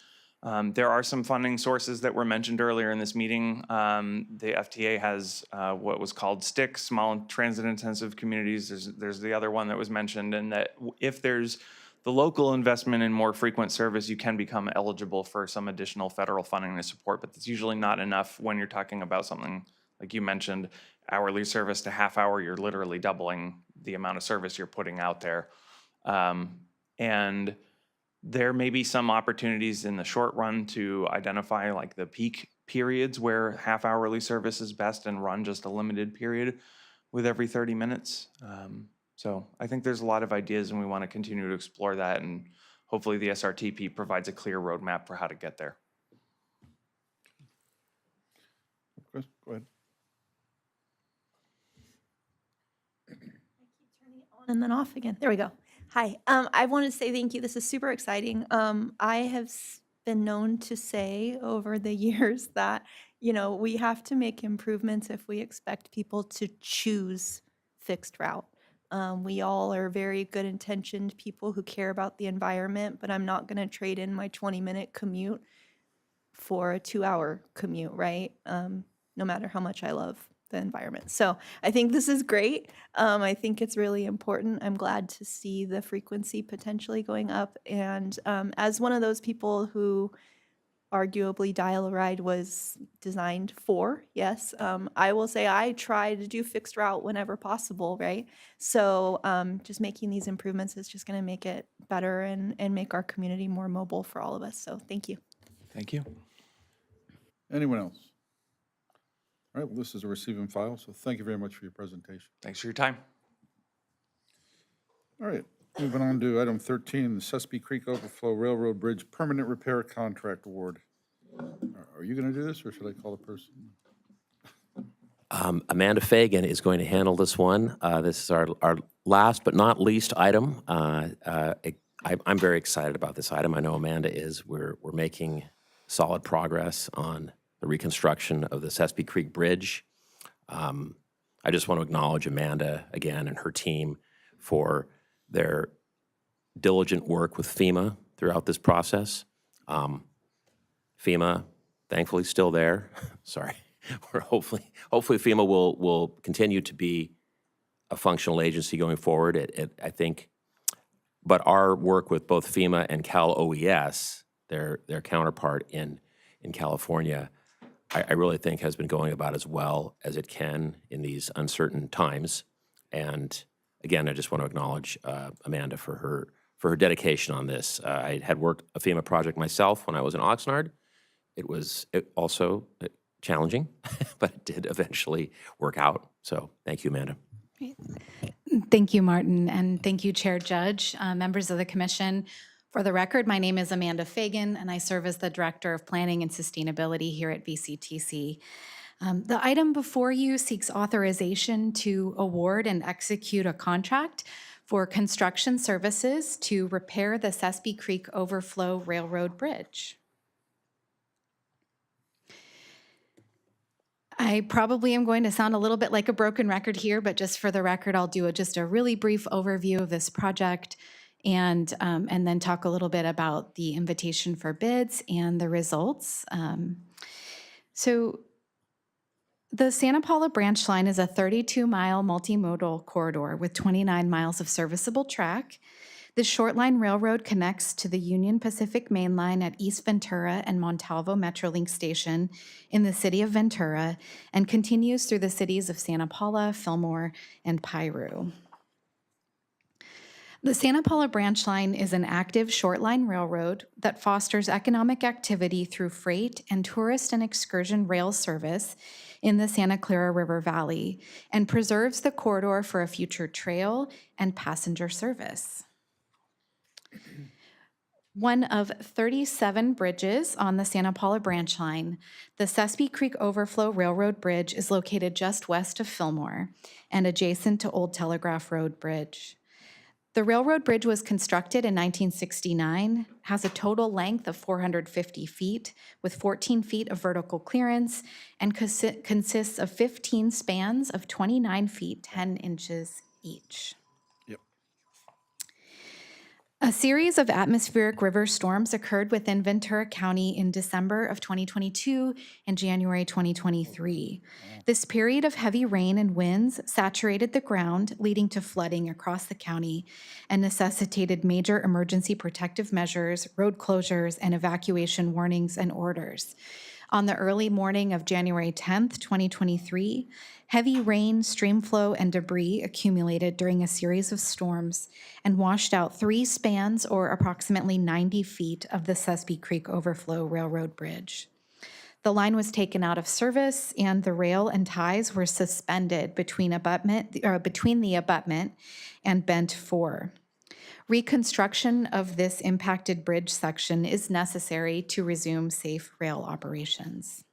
There are some funding sources that were mentioned earlier in this meeting. The FTA has what was called STIC, Small Transit Intensive Communities. There's the other one that was mentioned, and that if there's the local investment in more frequent service, you can become eligible for some additional federal funding to support, but that's usually not enough when you're talking about something like you mentioned, hourly service to half hour. You're literally doubling the amount of service you're putting out there. And there may be some opportunities in the short run to identify like the peak periods where half hourly service is best and run just a limited period with every 30 minutes. So I think there's a lot of ideas and we want to continue to explore that, and hopefully the SRTP provides a clear roadmap for how to get there. Go ahead. And then off again. There we go. Hi. I want to say thank you. This is super exciting. I have been known to say over the years that, we have to make improvements if we expect people to choose fixed route. We all are very good intentioned people who care about the environment, but I'm not going to trade in my 20-minute commute for a 2-hour commute, right? No matter how much I love the environment. So I think this is great. I think it's really important. I'm glad to see the frequency potentially going up. And as one of those people who arguably Dial-A-Ride was designed for, yes, I will say I try to do fixed route whenever possible, right? So just making these improvements is just going to make it better and make our community more mobile for all of us. So thank you. Thank you. Anyone else? All right, well, this is a receive and file, so thank you very much for your presentation. Thanks for your time. All right, moving on to item 13, the Sespe Creek Overflow Railroad Bridge Permanent Repair Contract Award. Are you going to do this, or should I call the person? Amanda Fagan is going to handle this one. This is our last but not least item. I'm very excited about this item. I know Amanda is. We're making solid progress on the reconstruction of the Sespe Creek Bridge. I just want to acknowledge Amanda again and her team for their diligent work with FEMA throughout this process. FEMA, thankfully, still there. Sorry. Hopefully FEMA will continue to be a functional agency going forward. I think, but our work with both FEMA and Cal OES, their counterpart in California, I really think has been going about as well as it can in these uncertain times. And again, I just want to acknowledge Amanda for her dedication on this. I had worked a FEMA project myself when I was in Oxnard. It was also challenging, but it did eventually work out. So thank you, Amanda. Thank you, Martin, and thank you, Chair Judge, members of the Commission. For the record, my name is Amanda Fagan, and I serve as the Director of Planning and Sustainability here at VCTC. The item before you seeks authorization to award and execute a contract for construction services to repair the Sespe Creek Overflow Railroad Bridge. I probably am going to sound a little bit like a broken record here, but just for the record, I'll do just a really brief overview of this project and then talk a little bit about the invitation for bids and the results. So the Santa Paula branch line is a 32-mile multimodal corridor with 29 miles of serviceable track. The short line railroad connects to the Union Pacific Main Line at East Ventura and Montalvo Metrolink Station in the city of Ventura and continues through the cities of Santa Paula, Fillmore, and Piru. The Santa Paula branch line is an active short line railroad that fosters economic activity through freight and tourist and excursion rail service in the Santa Clara River Valley and preserves the corridor for a future trail and passenger service. One of 37 bridges on the Santa Paula branch line, the Sespe Creek Overflow Railroad Bridge is located just west of Fillmore and adjacent to Old Telegraph Road Bridge. The railroad bridge was constructed in 1969, has a total length of 450 feet with 14 feet of vertical clearance, and consists of 15 spans of 29 feet, 10 inches each. Yep. A series of atmospheric river storms occurred within Ventura County in December of 2022 and January 2023. This period of heavy rain and winds saturated the ground, leading to flooding across the county and necessitated major emergency protective measures, road closures, and evacuation warnings and orders. On the early morning of January 10th, 2023, heavy rain, stream flow, and debris accumulated during a series of storms and washed out 3 spans or approximately 90 feet of the Sespe Creek Overflow Railroad Bridge. The line was taken out of service and the rail and ties were suspended between the abutment and Bent 4. Reconstruction of this impacted bridge section is necessary to resume safe rail operations.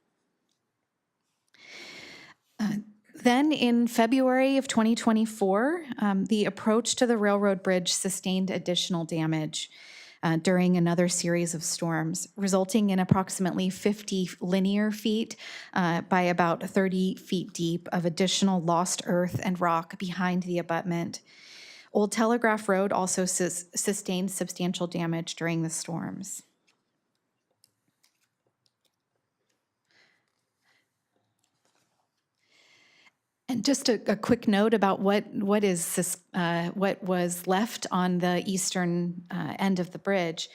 Then in February of 2024, the approach to the railroad bridge sustained additional damage during another series of storms, resulting in approximately 50 linear feet by about 30 feet deep of additional lost earth and rock behind the abutment. Old Telegraph Road also sustained substantial damage during the storms. And just a quick note about what was left on the eastern end of the bridge.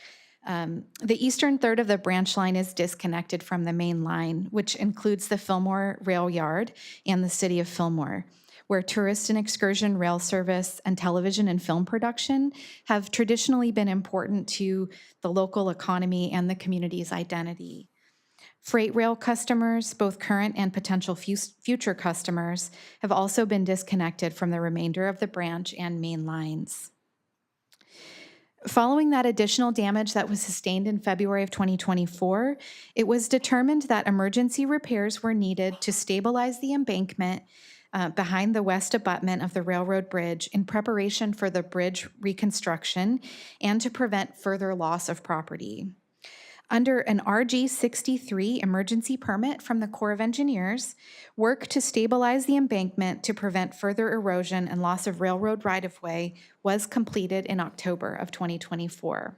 The eastern third of the branch line is disconnected from the main line, which includes the Fillmore Rail Yard and the city of Fillmore, where tourist and excursion rail service and television and film production have traditionally been important to the local economy and the community's identity. Freight rail customers, both current and potential future customers, have also been disconnected from the remainder of the branch and main lines. Following that additional damage that was sustained in February of 2024, it was determined that emergency repairs were needed to stabilize the embankment behind the west abutment of the railroad bridge in preparation for the bridge reconstruction and to prevent further loss of property. Under an RG 63 emergency permit from the Corps of Engineers, work to stabilize the embankment to prevent further erosion and loss of railroad right-of-way was completed in October of 2024.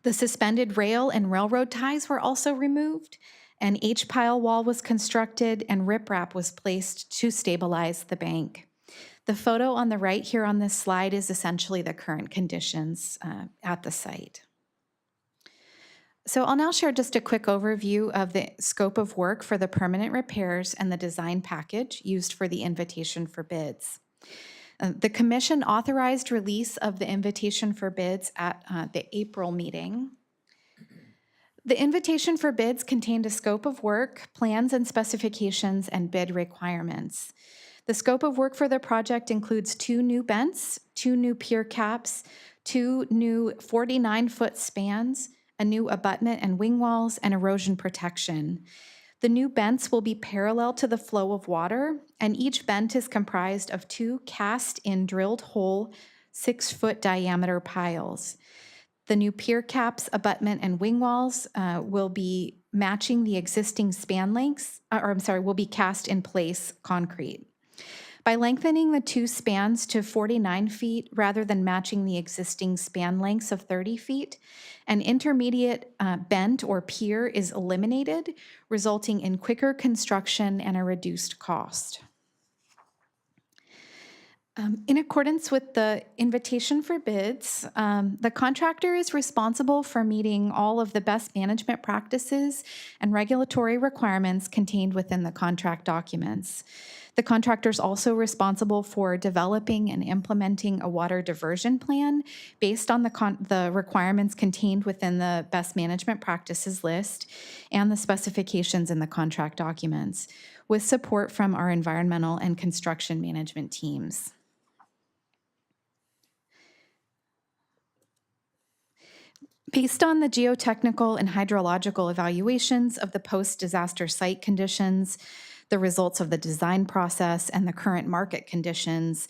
The suspended rail and railroad ties were also removed. An H-pile wall was constructed and riprap was placed to stabilize the bank. The photo on the right here on this slide is essentially the current conditions at the site. So I'll now share just a quick overview of the scope of work for the permanent repairs and the design package used for the invitation for bids. The Commission authorized release of the invitation for bids at the April meeting. The invitation for bids contained a scope of work, plans and specifications, and bid requirements. The scope of work for the project includes 2 new bents, 2 new pier caps, 2 new 49-foot spans, a new abutment and wing walls, and erosion protection. The new bents will be parallel to the flow of water, and each bent is comprised of 2 cast-in drilled hole 6-foot diameter piles. The new pier caps, abutment, and wing walls will be matching the existing span lengths, will be cast in place concrete. By lengthening the 2 spans to 49 feet rather than matching the existing span lengths of 30 feet, an intermediate bent or pier is eliminated, resulting in quicker construction and a reduced cost. In accordance with the invitation for bids, the contractor is responsible for meeting all of the best management practices and regulatory requirements contained within the contract documents. The contractor is also responsible for developing and implementing a water diversion plan based on the requirements contained within the best management practices list and the specifications in the contract documents, with support from our environmental and construction management teams. Based on the geotechnical and hydrological evaluations of the post-disaster site conditions, the results of the design process, and the current market conditions,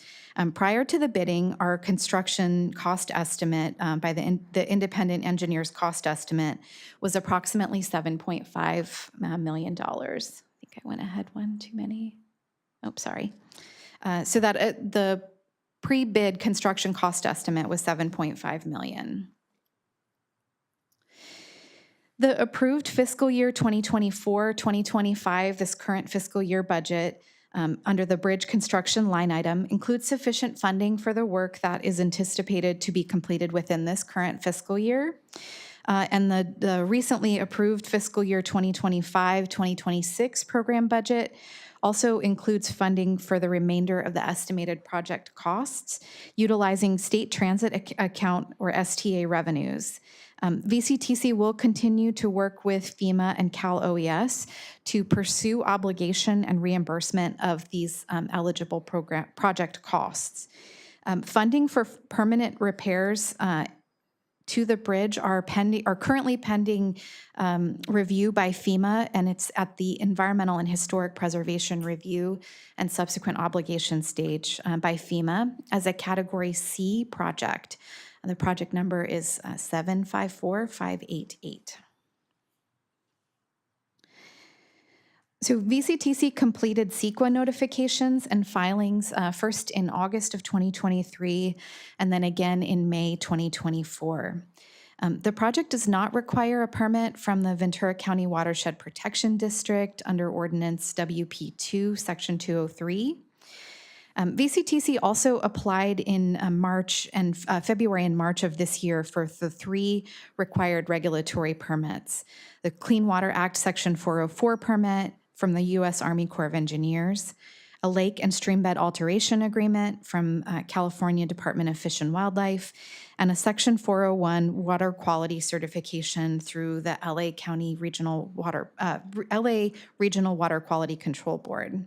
prior to the bidding, our construction cost estimate by the independent engineer's cost estimate was approximately $7.5 million. I think I went ahead one too many. Oh, sorry. So that the pre-bid construction cost estimate was $7.5 million. The approved fiscal year 2024-2025, this current fiscal year budget, under the bridge construction line item, includes sufficient funding for the work that is anticipated to be completed within this current fiscal year. And the recently approved fiscal year 2025-2026 program budget also includes funding for the remainder of the estimated project costs, utilizing state transit account or STA revenues. VCTC will continue to work with FEMA and Cal OES to pursue obligation and reimbursement of these eligible project costs. Funding for permanent repairs to the bridge are currently pending review by FEMA, and it's at the Environmental and Historic Preservation Review and subsequent obligation stage by FEMA as a Category C project. The project number is 754588. So VCTC completed CEQA notifications and filings first in August of 2023 and then again in May 2024. The project does not require a permit from the Ventura County Watershed Protection District under Ordinance WP2, Section 203. VCTC also applied in February and March of this year for the 3 required regulatory permits: the Clean Water Act Section 404 permit from the U.S. Army Corps of Engineers, a lake and streambed alteration agreement from California Department of Fish and Wildlife, and a Section 401 water quality certification through the LA Regional Water Quality Control Board.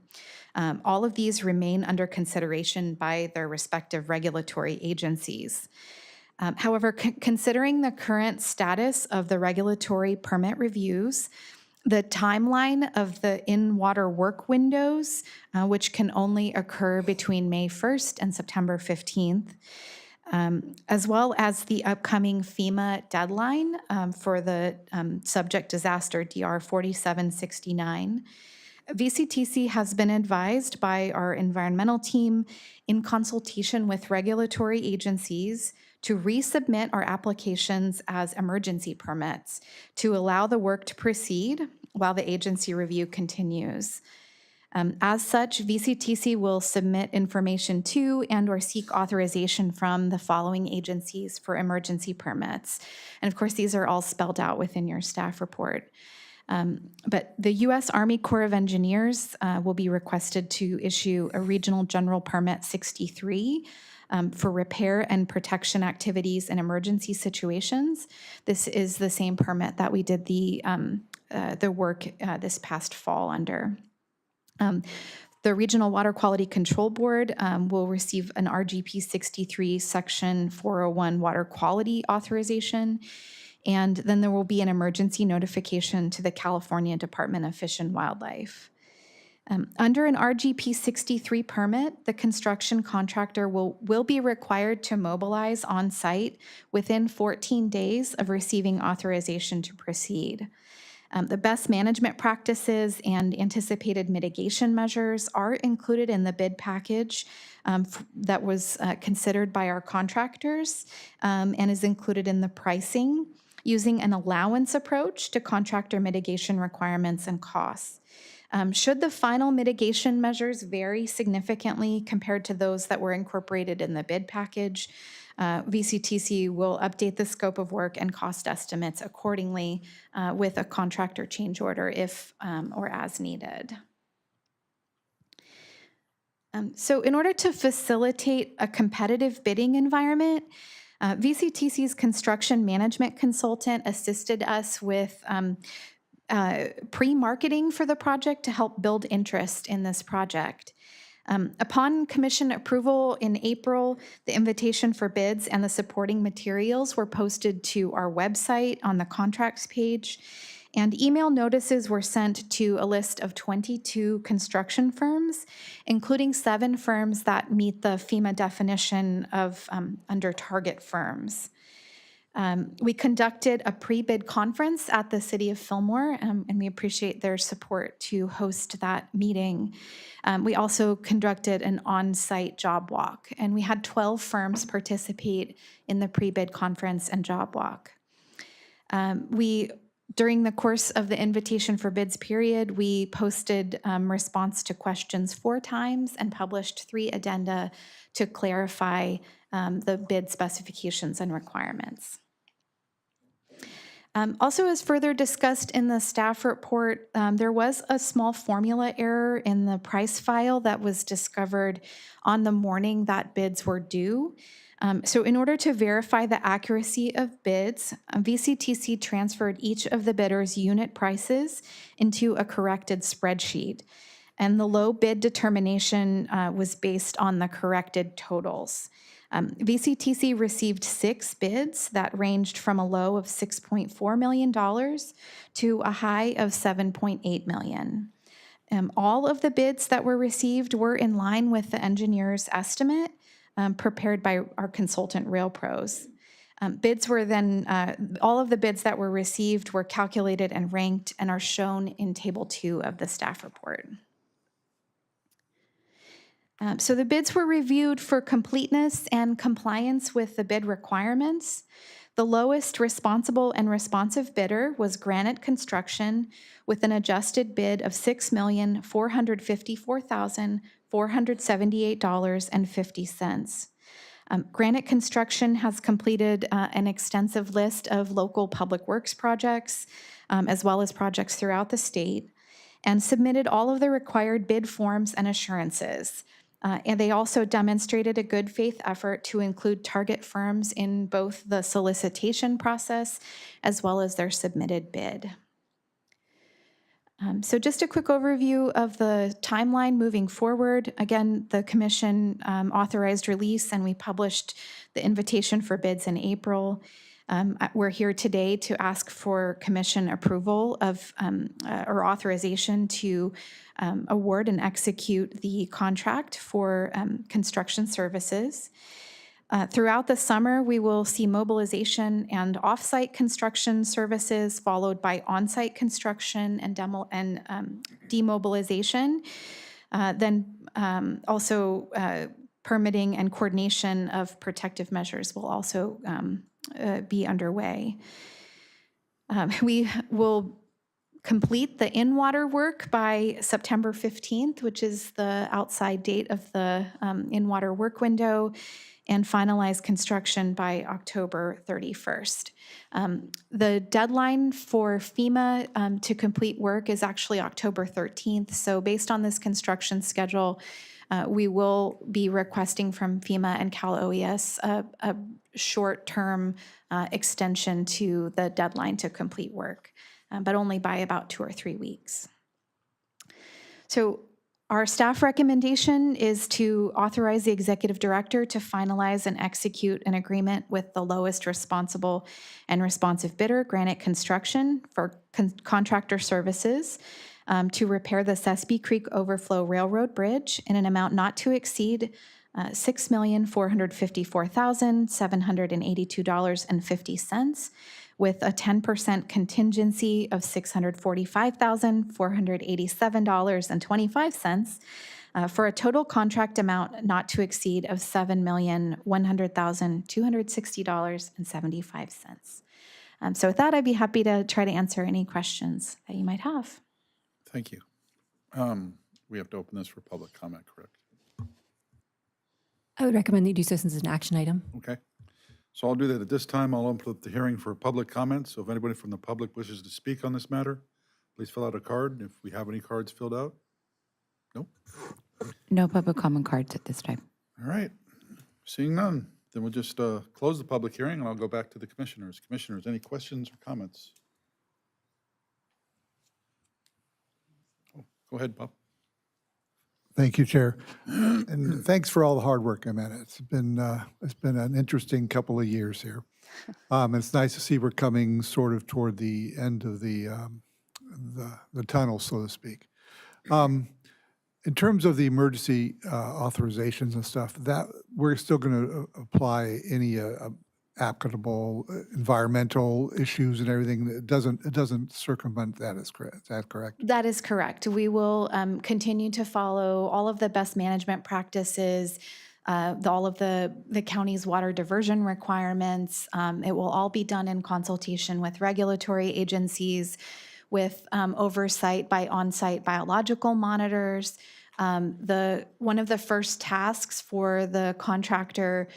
All of these remain under consideration by their respective regulatory agencies. However, considering the current status of the regulatory permit reviews, the timeline of the in-water work windows, which can only occur between May 1st and September 15th, as well as the upcoming FEMA deadline for the subject disaster DR 4769, VCTC has been advised by our environmental team in consultation with regulatory agencies to resubmit our applications as emergency permits to allow the work to proceed while the agency review continues. As such, VCTC will submit information to and/or seek authorization from the following agencies for emergency permits. And of course, these are all spelled out within your staff report. But the U.S. Army Corps of Engineers will be requested to issue a Regional General Permit 63 for repair and protection activities in emergency situations. This is the same permit that we did the work this past fall under. The Regional Water Quality Control Board will receive an RGP 63 Section 401 water quality authorization, and then there will be an emergency notification to the California Department of Fish and Wildlife. Under an RGP 63 permit, the construction contractor will be required to mobilize on site within 14 days of receiving authorization to proceed. The best management practices and anticipated mitigation measures are included in the bid package that was considered by our contractors and is included in the pricing using an allowance approach to contractor mitigation requirements and costs. Should the final mitigation measures vary significantly compared to those that were incorporated in the bid package, VCTC will update the scope of work and cost estimates accordingly with a contractor change order if or as needed. So in order to facilitate a competitive bidding environment, VCTC's construction management consultant assisted us with pre-marketing for the project to help build interest in this project. Upon commission approval in April, the invitation for bids and the supporting materials were posted to our website on the contracts page, and email notices were sent to a list of 22 construction firms, including 7 firms that meet the FEMA definition of under target firms. We conducted a pre-bid conference at the City of Fillmore, and we appreciate their support to host that meeting. We also conducted an on-site job walk, and we had 12 firms participate in the pre-bid conference and job walk. During the course of the invitation for bids period, we posted response to questions 4 times and published 3 addenda to clarify the bid specifications and requirements. Also, as further discussed in the staff report, there was a small formula error in the price file that was discovered on the morning that bids were due. So in order to verify the accuracy of bids, VCTC transferred each of the bidders' unit prices into a corrected spreadsheet. And the low bid determination was based on the corrected totals. VCTC received 6 bids that ranged from a low of $6.4 million to a high of $7.8 million. All of the bids that were received were in line with the engineer's estimate prepared by our consultant RailPros. Bids were then, all of the bids that were received were calculated and ranked and are shown in Table 2 of the staff report. So the bids were reviewed for completeness and compliance with the bid requirements. The lowest responsible and responsive bidder was Granite Construction with an adjusted bid of $6,454,478.50. Granite Construction has completed an extensive list of local public works projects, as well as projects throughout the state, and submitted all of the required bid forms and assurances. And they also demonstrated a good faith effort to include target firms in both the solicitation process as well as their submitted bid. So just a quick overview of the timeline moving forward. Again, the commission authorized release and we published the invitation for bids in April. We're here today to ask for commission approval of or authorization to award and execute the contract for construction services. Throughout the summer, we will see mobilization and off-site construction services, followed by on-site construction and demobilization. Then also permitting and coordination of protective measures will also be underway. We will complete the in-water work by September 15th, which is the outside date of the in-water work window, and finalize construction by October 31st. The deadline for FEMA to complete work is actually October 13th. So based on this construction schedule, we will be requesting from FEMA and Cal OES a short-term extension to the deadline to complete work, but only by about 2 or 3 weeks. So our staff recommendation is to authorize the executive director to finalize and execute an agreement with the lowest responsible and responsive bidder, Granite Construction, for contractor services to repair the Sespe Creek Overflow Railroad Bridge in an amount not to exceed $6,454,782.50, with a 10% contingency of $645,487.25 for a total contract amount not to exceed of $7,100,260.75. So with that, I'd be happy to try to answer any questions that you might have. Thank you. We have to open this for public comment, correct? I would recommend that you do so since it's an action item. Okay. So I'll do that at this time. I'll open up the hearing for public comment. So if anybody from the public wishes to speak on this matter, please fill out a card. If we have any cards filled out. Nope. No public comment cards at this time. All right. Seeing none, then we'll just close the public hearing and I'll go back to the commissioners. Commissioners, any questions or comments? Oh, go ahead, Bob. Thank you, Chair. And thanks for all the hard work, Amanda. It's been an interesting couple of years here. It's nice to see we're coming sort of toward the end of the tunnel, so to speak. In terms of the emergency authorizations and stuff, that we're still going to apply any applicable environmental issues and everything. It doesn't circumvent that, is that correct? That is correct. We will continue to follow all of the best management practices, all of the county's water diversion requirements. It will all be done in consultation with regulatory agencies, with oversight by on-site biological monitors. One of the first tasks for the contractor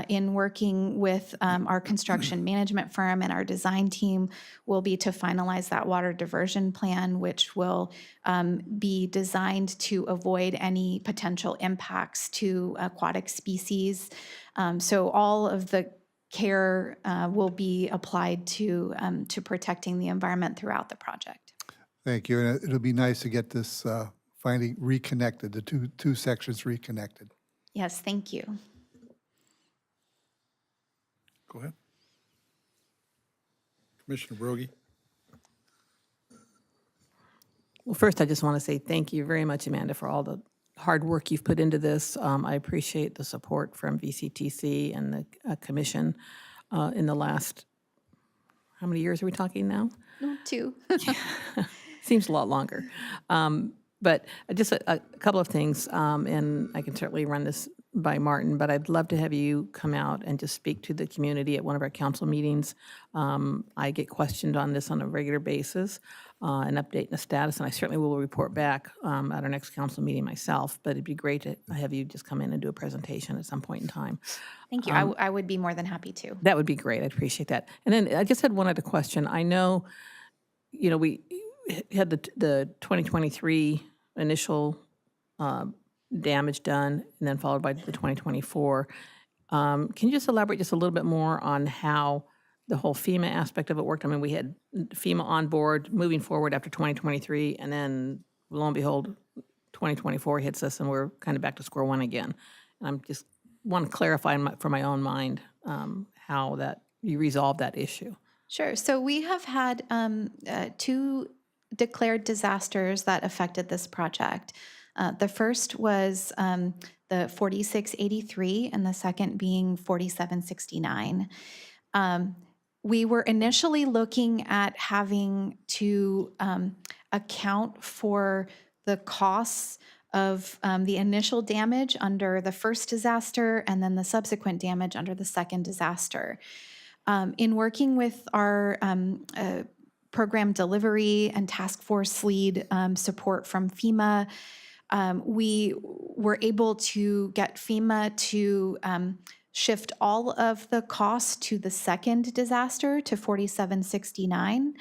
in working with our construction management firm and our design team will be to finalize that water diversion plan, which will be designed to avoid any potential impacts to aquatic species. So all of the care will be applied to protecting the environment throughout the project. Thank you. And it'll be nice to get this finally reconnected, the two sections reconnected. Yes, thank you. Go ahead. Commissioner Brogy. Well, first, I just want to say thank you very much, Amanda, for all the hard work you've put into this. I appreciate the support from VCTC and the commission in the last, how many years are we talking now? No, 2. Seems a lot longer. But just a couple of things, and I can certainly run this by Martin, but I'd love to have you come out and just speak to the community at one of our council meetings. I get questioned on this on a regular basis, and updating the status, and I certainly will report back at our next council meeting myself, but it'd be great to have you just come in and do a presentation at some point in time. Thank you. I would be more than happy to. That would be great. I'd appreciate that. And then I just had one other question. I know, we had the 2023 initial damage done, and then followed by the 2024. Can you just elaborate just a little bit more on how the whole FEMA aspect of it worked? I mean, we had FEMA on board moving forward after 2023, and then lo and behold, 2024 hits us, and we're kind of back to square one again. And I'm just want to clarify for my own mind how that you resolve that issue. Sure. So we have had 2 declared disasters that affected this project. The first was the 4683, and the second being 4769. We were initially looking at having to account for the costs of the initial damage under the first disaster and then the subsequent damage under the second disaster. In working with our program delivery and task force lead support from FEMA, we were able to get FEMA to shift all of the costs to the second disaster, to 4769,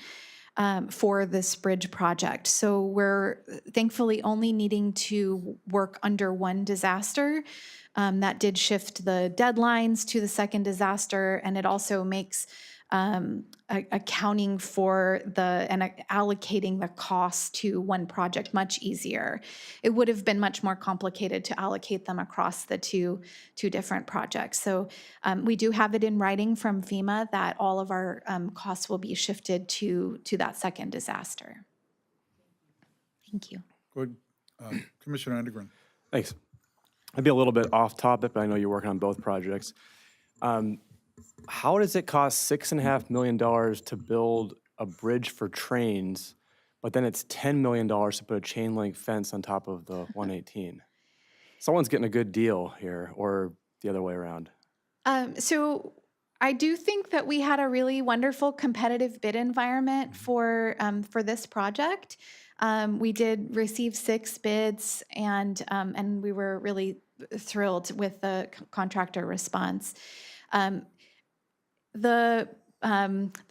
for this bridge project. So we're thankfully only needing to work under one disaster. That did shift the deadlines to the second disaster, and it also makes accounting for and allocating the cost to one project much easier. It would have been much more complicated to allocate them across the two different projects. So we do have it in writing from FEMA that all of our costs will be shifted to that second disaster. Thank you. Good. Commissioner Andergren. Thanks. I'd be a little bit off topic, but I know you're working on both projects. How does it cost $6.5 million to build a bridge for trains, but then it's $10 million to put a chain link fence on top of the 118? Someone's getting a good deal here, or the other way around. So I do think that we had a really wonderful competitive bid environment for this project. We did receive 6 bids, and we were really thrilled with the contractor response. The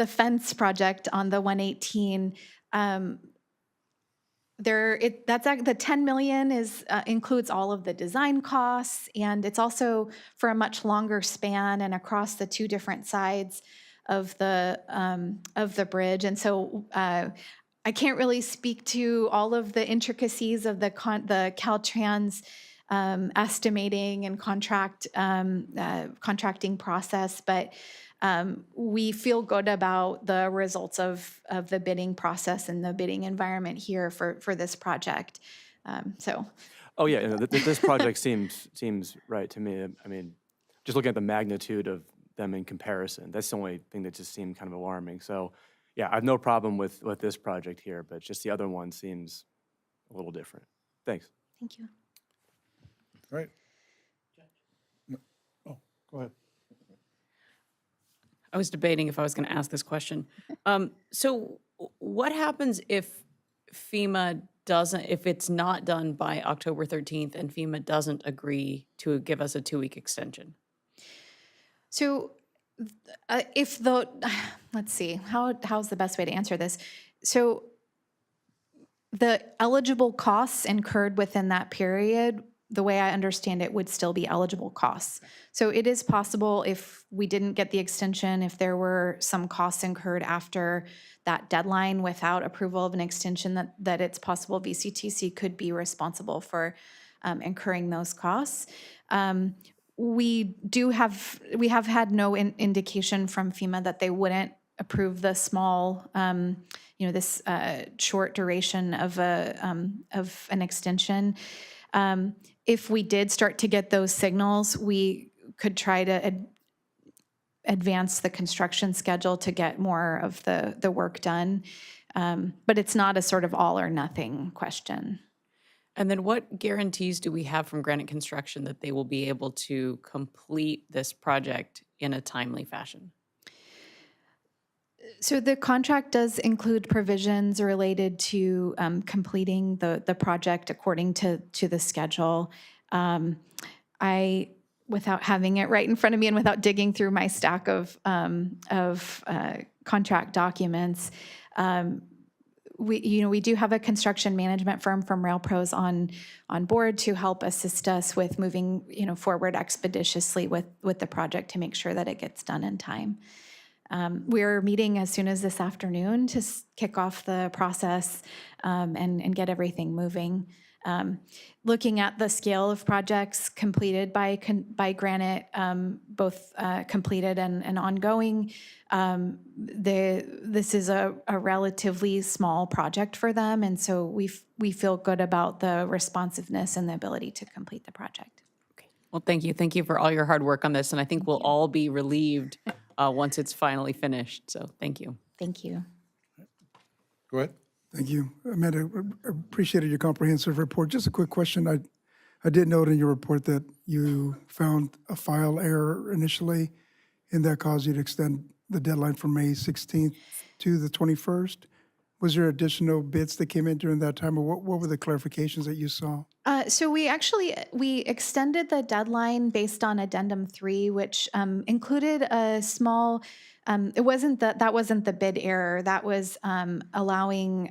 fence project on the 118, the 10 million includes all of the design costs, and it's also for a much longer span and across the 2 different sides of the bridge. And so I can't really speak to all of the intricacies of the Caltrans estimating and contracting process, but we feel good about the results of the bidding process and the bidding environment here for this project. Oh yeah, this project seems right to me. I mean, just looking at the magnitude of them in comparison. That's the only thing that just seemed kind of alarming. So, yeah, I have no problem with this project here, but just the other one seems a little different. Thanks. Thank you. All right. Oh, go ahead. I was debating if I was going to ask this question. So what happens if FEMA doesn't, if it's not done by October 13th and FEMA doesn't agree to give us a 2-week extension? So if the, let's see, how's the best way to answer this? So the eligible costs incurred within that period, the way I understand it, would still be eligible costs. So it is possible if we didn't get the extension, if there were some costs incurred after that deadline without approval of an extension, that it's possible VCTC could be responsible for incurring those costs. We have had no indication from FEMA that they wouldn't approve the small, this short duration of an extension. If we did start to get those signals, we could try to advance the construction schedule to get more of the work done. But it's not a sort of all or nothing question. And then what guarantees do we have from Granite Construction that they will be able to complete this project in a timely fashion? So the contract does include provisions related to completing the project according to the schedule. Without having it right in front of me and without digging through my stack of contract documents, we do have a construction management firm from RailPros on board to help assist us with moving forward expeditiously with the project to make sure that it gets done in time. We're meeting as soon as this afternoon to kick off the process and get everything moving. Looking at the scale of projects completed by Granite, both completed and ongoing, this is a relatively small project for them, and so we feel good about the responsiveness and the ability to complete the project. Well, thank you. Thank you for all your hard work on this, and I think we'll all be relieved once it's finally finished. So thank you. Thank you. Go ahead. Thank you. Amanda, I appreciated your comprehensive report. Just a quick question. I did note in your report that you found a file error initially, and that caused you to extend the deadline from May 16th to the 21st. Was there additional bids that came in during that time, or what were the clarifications that you saw? So we extended the deadline based on Addendum 3, which included a small. That wasn't the bid error. That was allowing.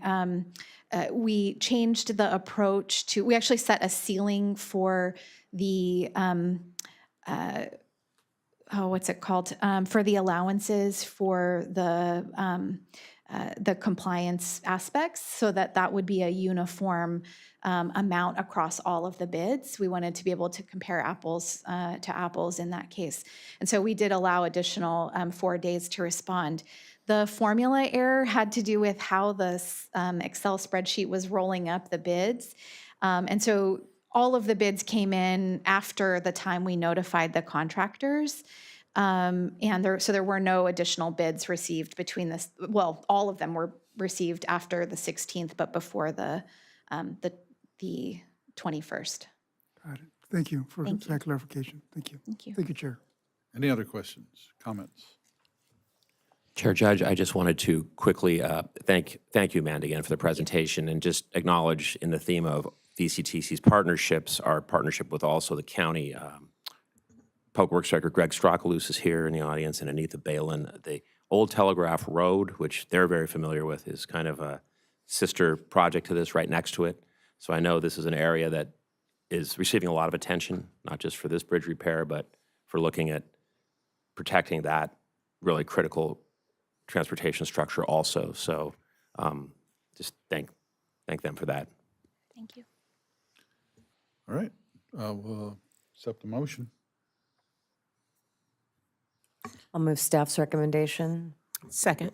We changed the approach to. We actually set a ceiling for the. What's it called? For the allowances for the compliance aspects, so that would be a uniform amount across all of the bids. We wanted to be able to compare apples to apples in that case. And so we did allow additional 4 days to respond. The formula error had to do with how the Excel spreadsheet was rolling up the bids. And so all of the bids came in after the time we notified the contractors. So there were no additional bids received between this. Well, all of them were received after the 16th, but before the 21st. Got it. Thank you for Thank that clarification. Thank you. Thank you. Thank you, Chair. Any other questions, comments? Chair Judge, I just wanted to quickly thank you, Amanda, again for the presentation, and just acknowledge in the theme of VCTC's partnerships, our partnership with also the county. Public Works Director Greg Strachalus is here in the audience, and Anita Balin. The Old Telegraph Road, which they're very familiar with, is kind of a sister project to this right next to it. So I know this is an area that is receiving a lot of attention, not just for this bridge repair, but for looking at protecting that really critical transportation structure also. So just thank them for that. Thank you. All right, we'll accept the motion. I'll move staff's recommendation. Second.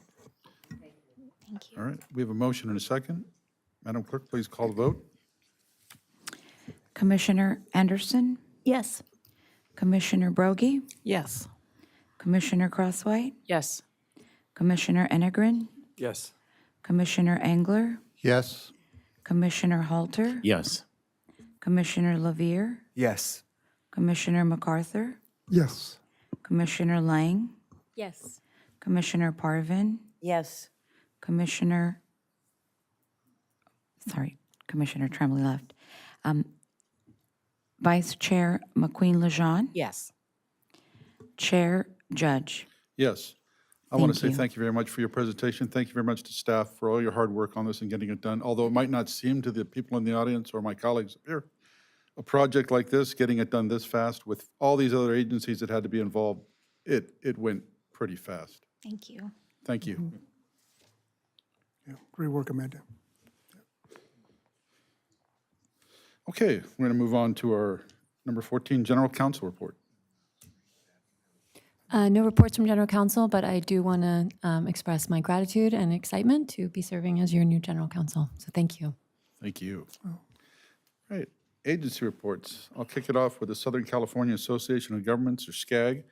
Thank you. All right, we have a motion and a second. Madam Clerk, please call the vote. Commissioner Anderson, Yes. Commissioner Broggie, Yes. Commissioner Crosswhite, Yes. Commissioner Enegren, Yes. Commissioner Engler, Yes. Commissioner Halter, Yes. Commissioner Lavier, Yes. Commissioner MacArthur, Yes. Commissioner Lang, Yes. Commissioner Parvin, Yes. Commissioner Tremblay left. Vice Chair McQueen Lejeune, Yes. Chair Judge. Yes. I want to Thank say you. thank you very much for your presentation. Thank you very much to staff for all your hard work on this and getting it done. Although it might not seem to the people in the audience or my colleagues here, a project like this, getting it done this fast with all these other agencies that had to be involved, it went pretty fast. Thank you. Thank you. Yeah, great work, Amanda. Okay, we're going to move on to our number 14, General Counsel report. No reports from General Counsel, but I do want to express my gratitude and excitement to be serving as your new General Counsel. So thank you. Thank you. Right, agency reports. I'll kick it off with the Southern California Association of Governments, or SCAG.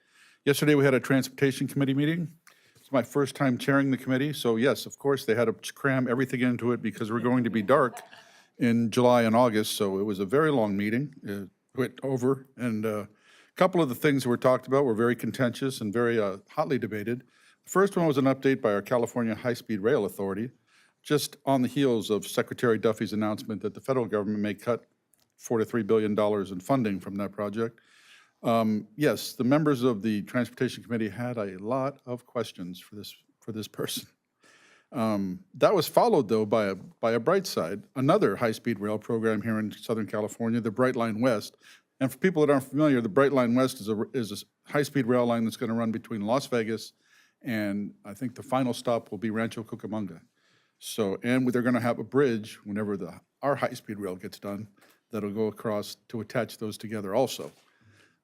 Yesterday, we had a Transportation Committee meeting. It's my first time chairing the committee, so yes, of course, they had to cram everything into it because we're going to be dark in July and August, so it was a very long meeting. It went over, and a couple of the things that were talked about were very contentious and very hotly debated. The first one was an update by our California High-Speed Rail Authority, just on the heels of Secretary Duffy's announcement that the federal government may cut $4 to $3 billion in funding from that project. Yes, the members of the Transportation Committee had a lot of questions for this person. That was followed, though, by a bright side, another high-speed rail program here in Southern California, the Brightline West. And for people that aren't familiar, the Brightline West is a high-speed rail line that's going to run between Las Vegas and I think the final stop will be Rancho Cucamonga. So, and they're going to have a bridge whenever our high-speed rail gets done that'll go across to attach those together also.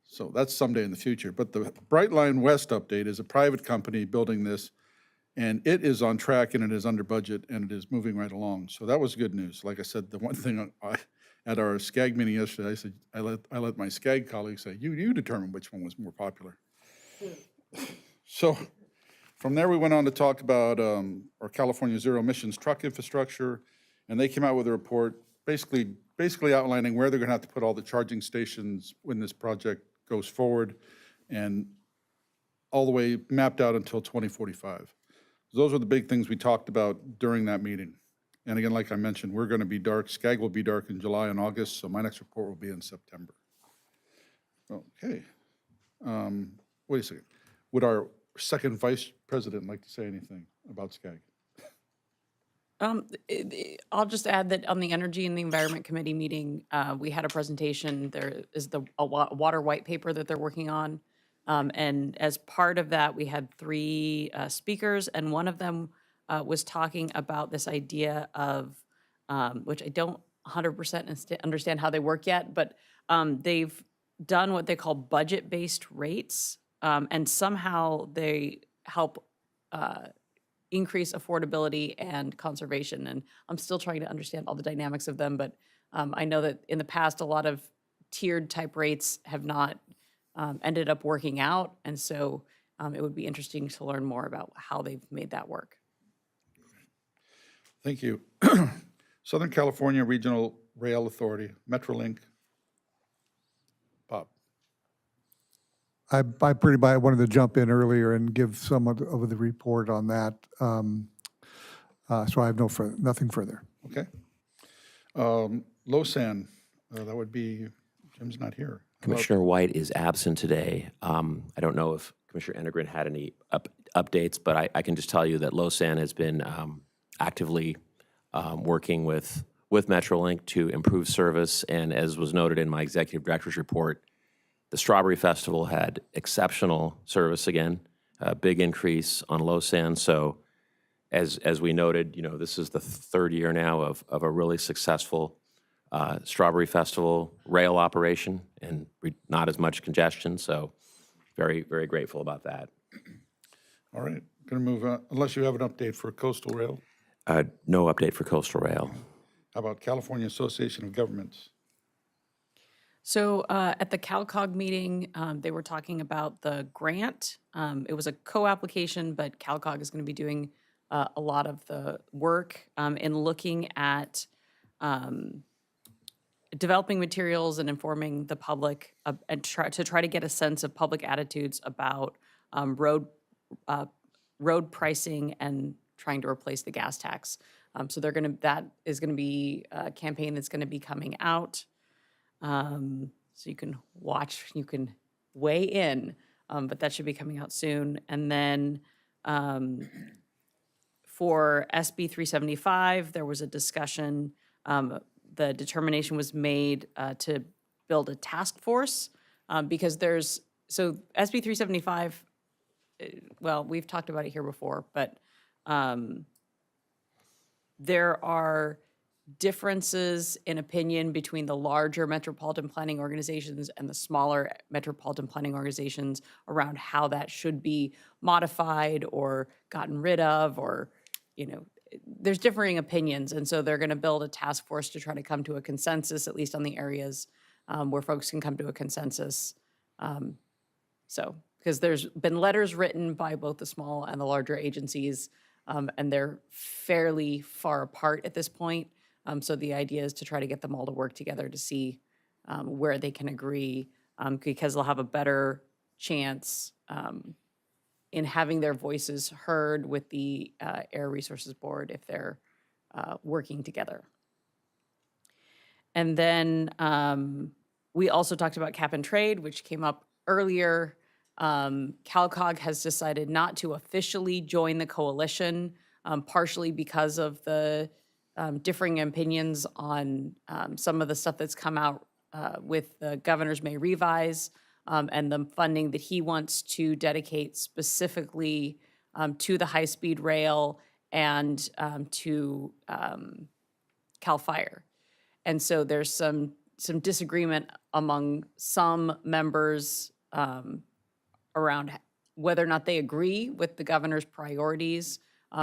So that's someday in the future. But the Brightline West update is a private company building this, and it is on track and it is under budget and it is moving right along. So that was good news. Like I said, the one thing at our SCAG meeting yesterday, I said, I let my SCAG colleagues say, you determine which one was more popular. So from there, we went on to talk about our California zero emissions truck infrastructure, and they came out with a report basically outlining where they're going to have to put all the charging stations when this project goes forward, and all the way mapped out until 2045. Those are the big things we talked about during that meeting. And again, like I mentioned, we're going to be dark. SCAG will be dark in July and August, so my next report will be in September. Okay. Wait a second. Would our second vice president like to say anything about SCAG? I'll just add that on the Energy and the Environment Committee meeting, we had a presentation. There is a water white paper that they're working on. And as part of that, we had 3 speakers, and one of them was talking about this idea of, which I don't 100% understand how they work yet, but they've done what they call budget-based rates, and somehow they help increase affordability and conservation. And I'm still trying to understand all the dynamics of them, but I know that in the past, a lot of tiered type rates have not ended up working out. And so it would be interesting to learn more about how they've made that work. Thank you. Southern California Regional Rail Authority, Metrolink. Bob. I pretty much wanted to jump in earlier and give some of the report on that. So I have nothing further. Okay. LoSan, that would be, Jim's not here. Commissioner White is absent today. I don't know if Commissioner Enegren had any updates, but I can just tell you that LoSan has been actively working with Metrolink to improve service. And as was noted in my executive director's report, the Strawberry Festival had exceptional service again, a big increase on LoSan. So as we noted, this is the 3rd year now of a really successful Strawberry Festival rail operation and not as much congestion. So very, very grateful about that. All right, going to move on, unless you have an update for Coastal Rail. No update for Coastal Rail. How about California Association of Governments? So at the CalCog meeting, they were talking about the grant. It was a co-application, but CalCog is going to be doing a lot of the work in looking at developing materials and informing the public and try to get a sense of public attitudes about road pricing and trying to replace the gas tax. So that is going to be a campaign that's going to be coming out. So you can watch, you can weigh in, but that should be coming out soon. And then for SB 375, there was a discussion. The determination was made to build a task force because so SB 375, well, we've talked about it here before, but there are differences in opinion between the larger metropolitan planning organizations and the smaller metropolitan planning organizations around how that should be modified or gotten rid of, or, there's differing opinions. And so they're going to build a task force to try to come to a consensus, at least on the areas where folks can come to a consensus. Because there's been letters written by both the small and the larger agencies, and they're fairly far apart at this point. So the idea is to try to get them all to work together to see where they can agree, because they'll have a better chance in having their voices heard with the Air Resources Board if they're working together. And then we also talked about cap and trade, which came up earlier. CalCog has decided not to officially join the coalition, partially because of the differing opinions on some of the stuff that's come out with the governor's May revise and the funding that he wants to dedicate specifically to the high-speed rail and to CAL FIRE. And so there's some disagreement among some members around whether or not they agree with the governor's priorities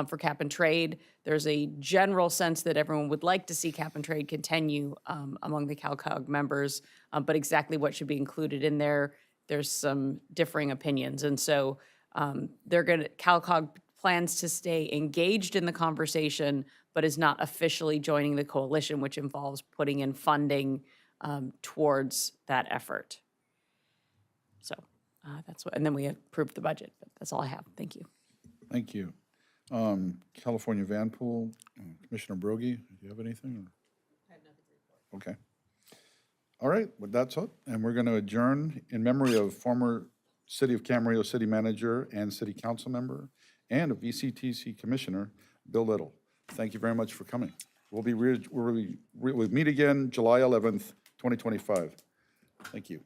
for cap and trade. There's a general sense that everyone would like to see cap and trade continue among the CalCog members, but exactly what should be included in there, there's some differing opinions. And so CalCog plans to stay engaged in the conversation, but is not officially joining the coalition, which involves putting in funding towards that effort. So that's what, and then we approved the budget, but that's all I have. Thank you. Thank you. California Van Pool, Commissioner Brogy, do you have anything? I have nothing to report. Okay. All right, well, that's it. And we're going to adjourn in memory of former City of Camarillo City Manager and City Council Member and a VCTC Commissioner, Bill Little. Thank you very much for coming. We'll meet again July 11th, 2025. Thank you.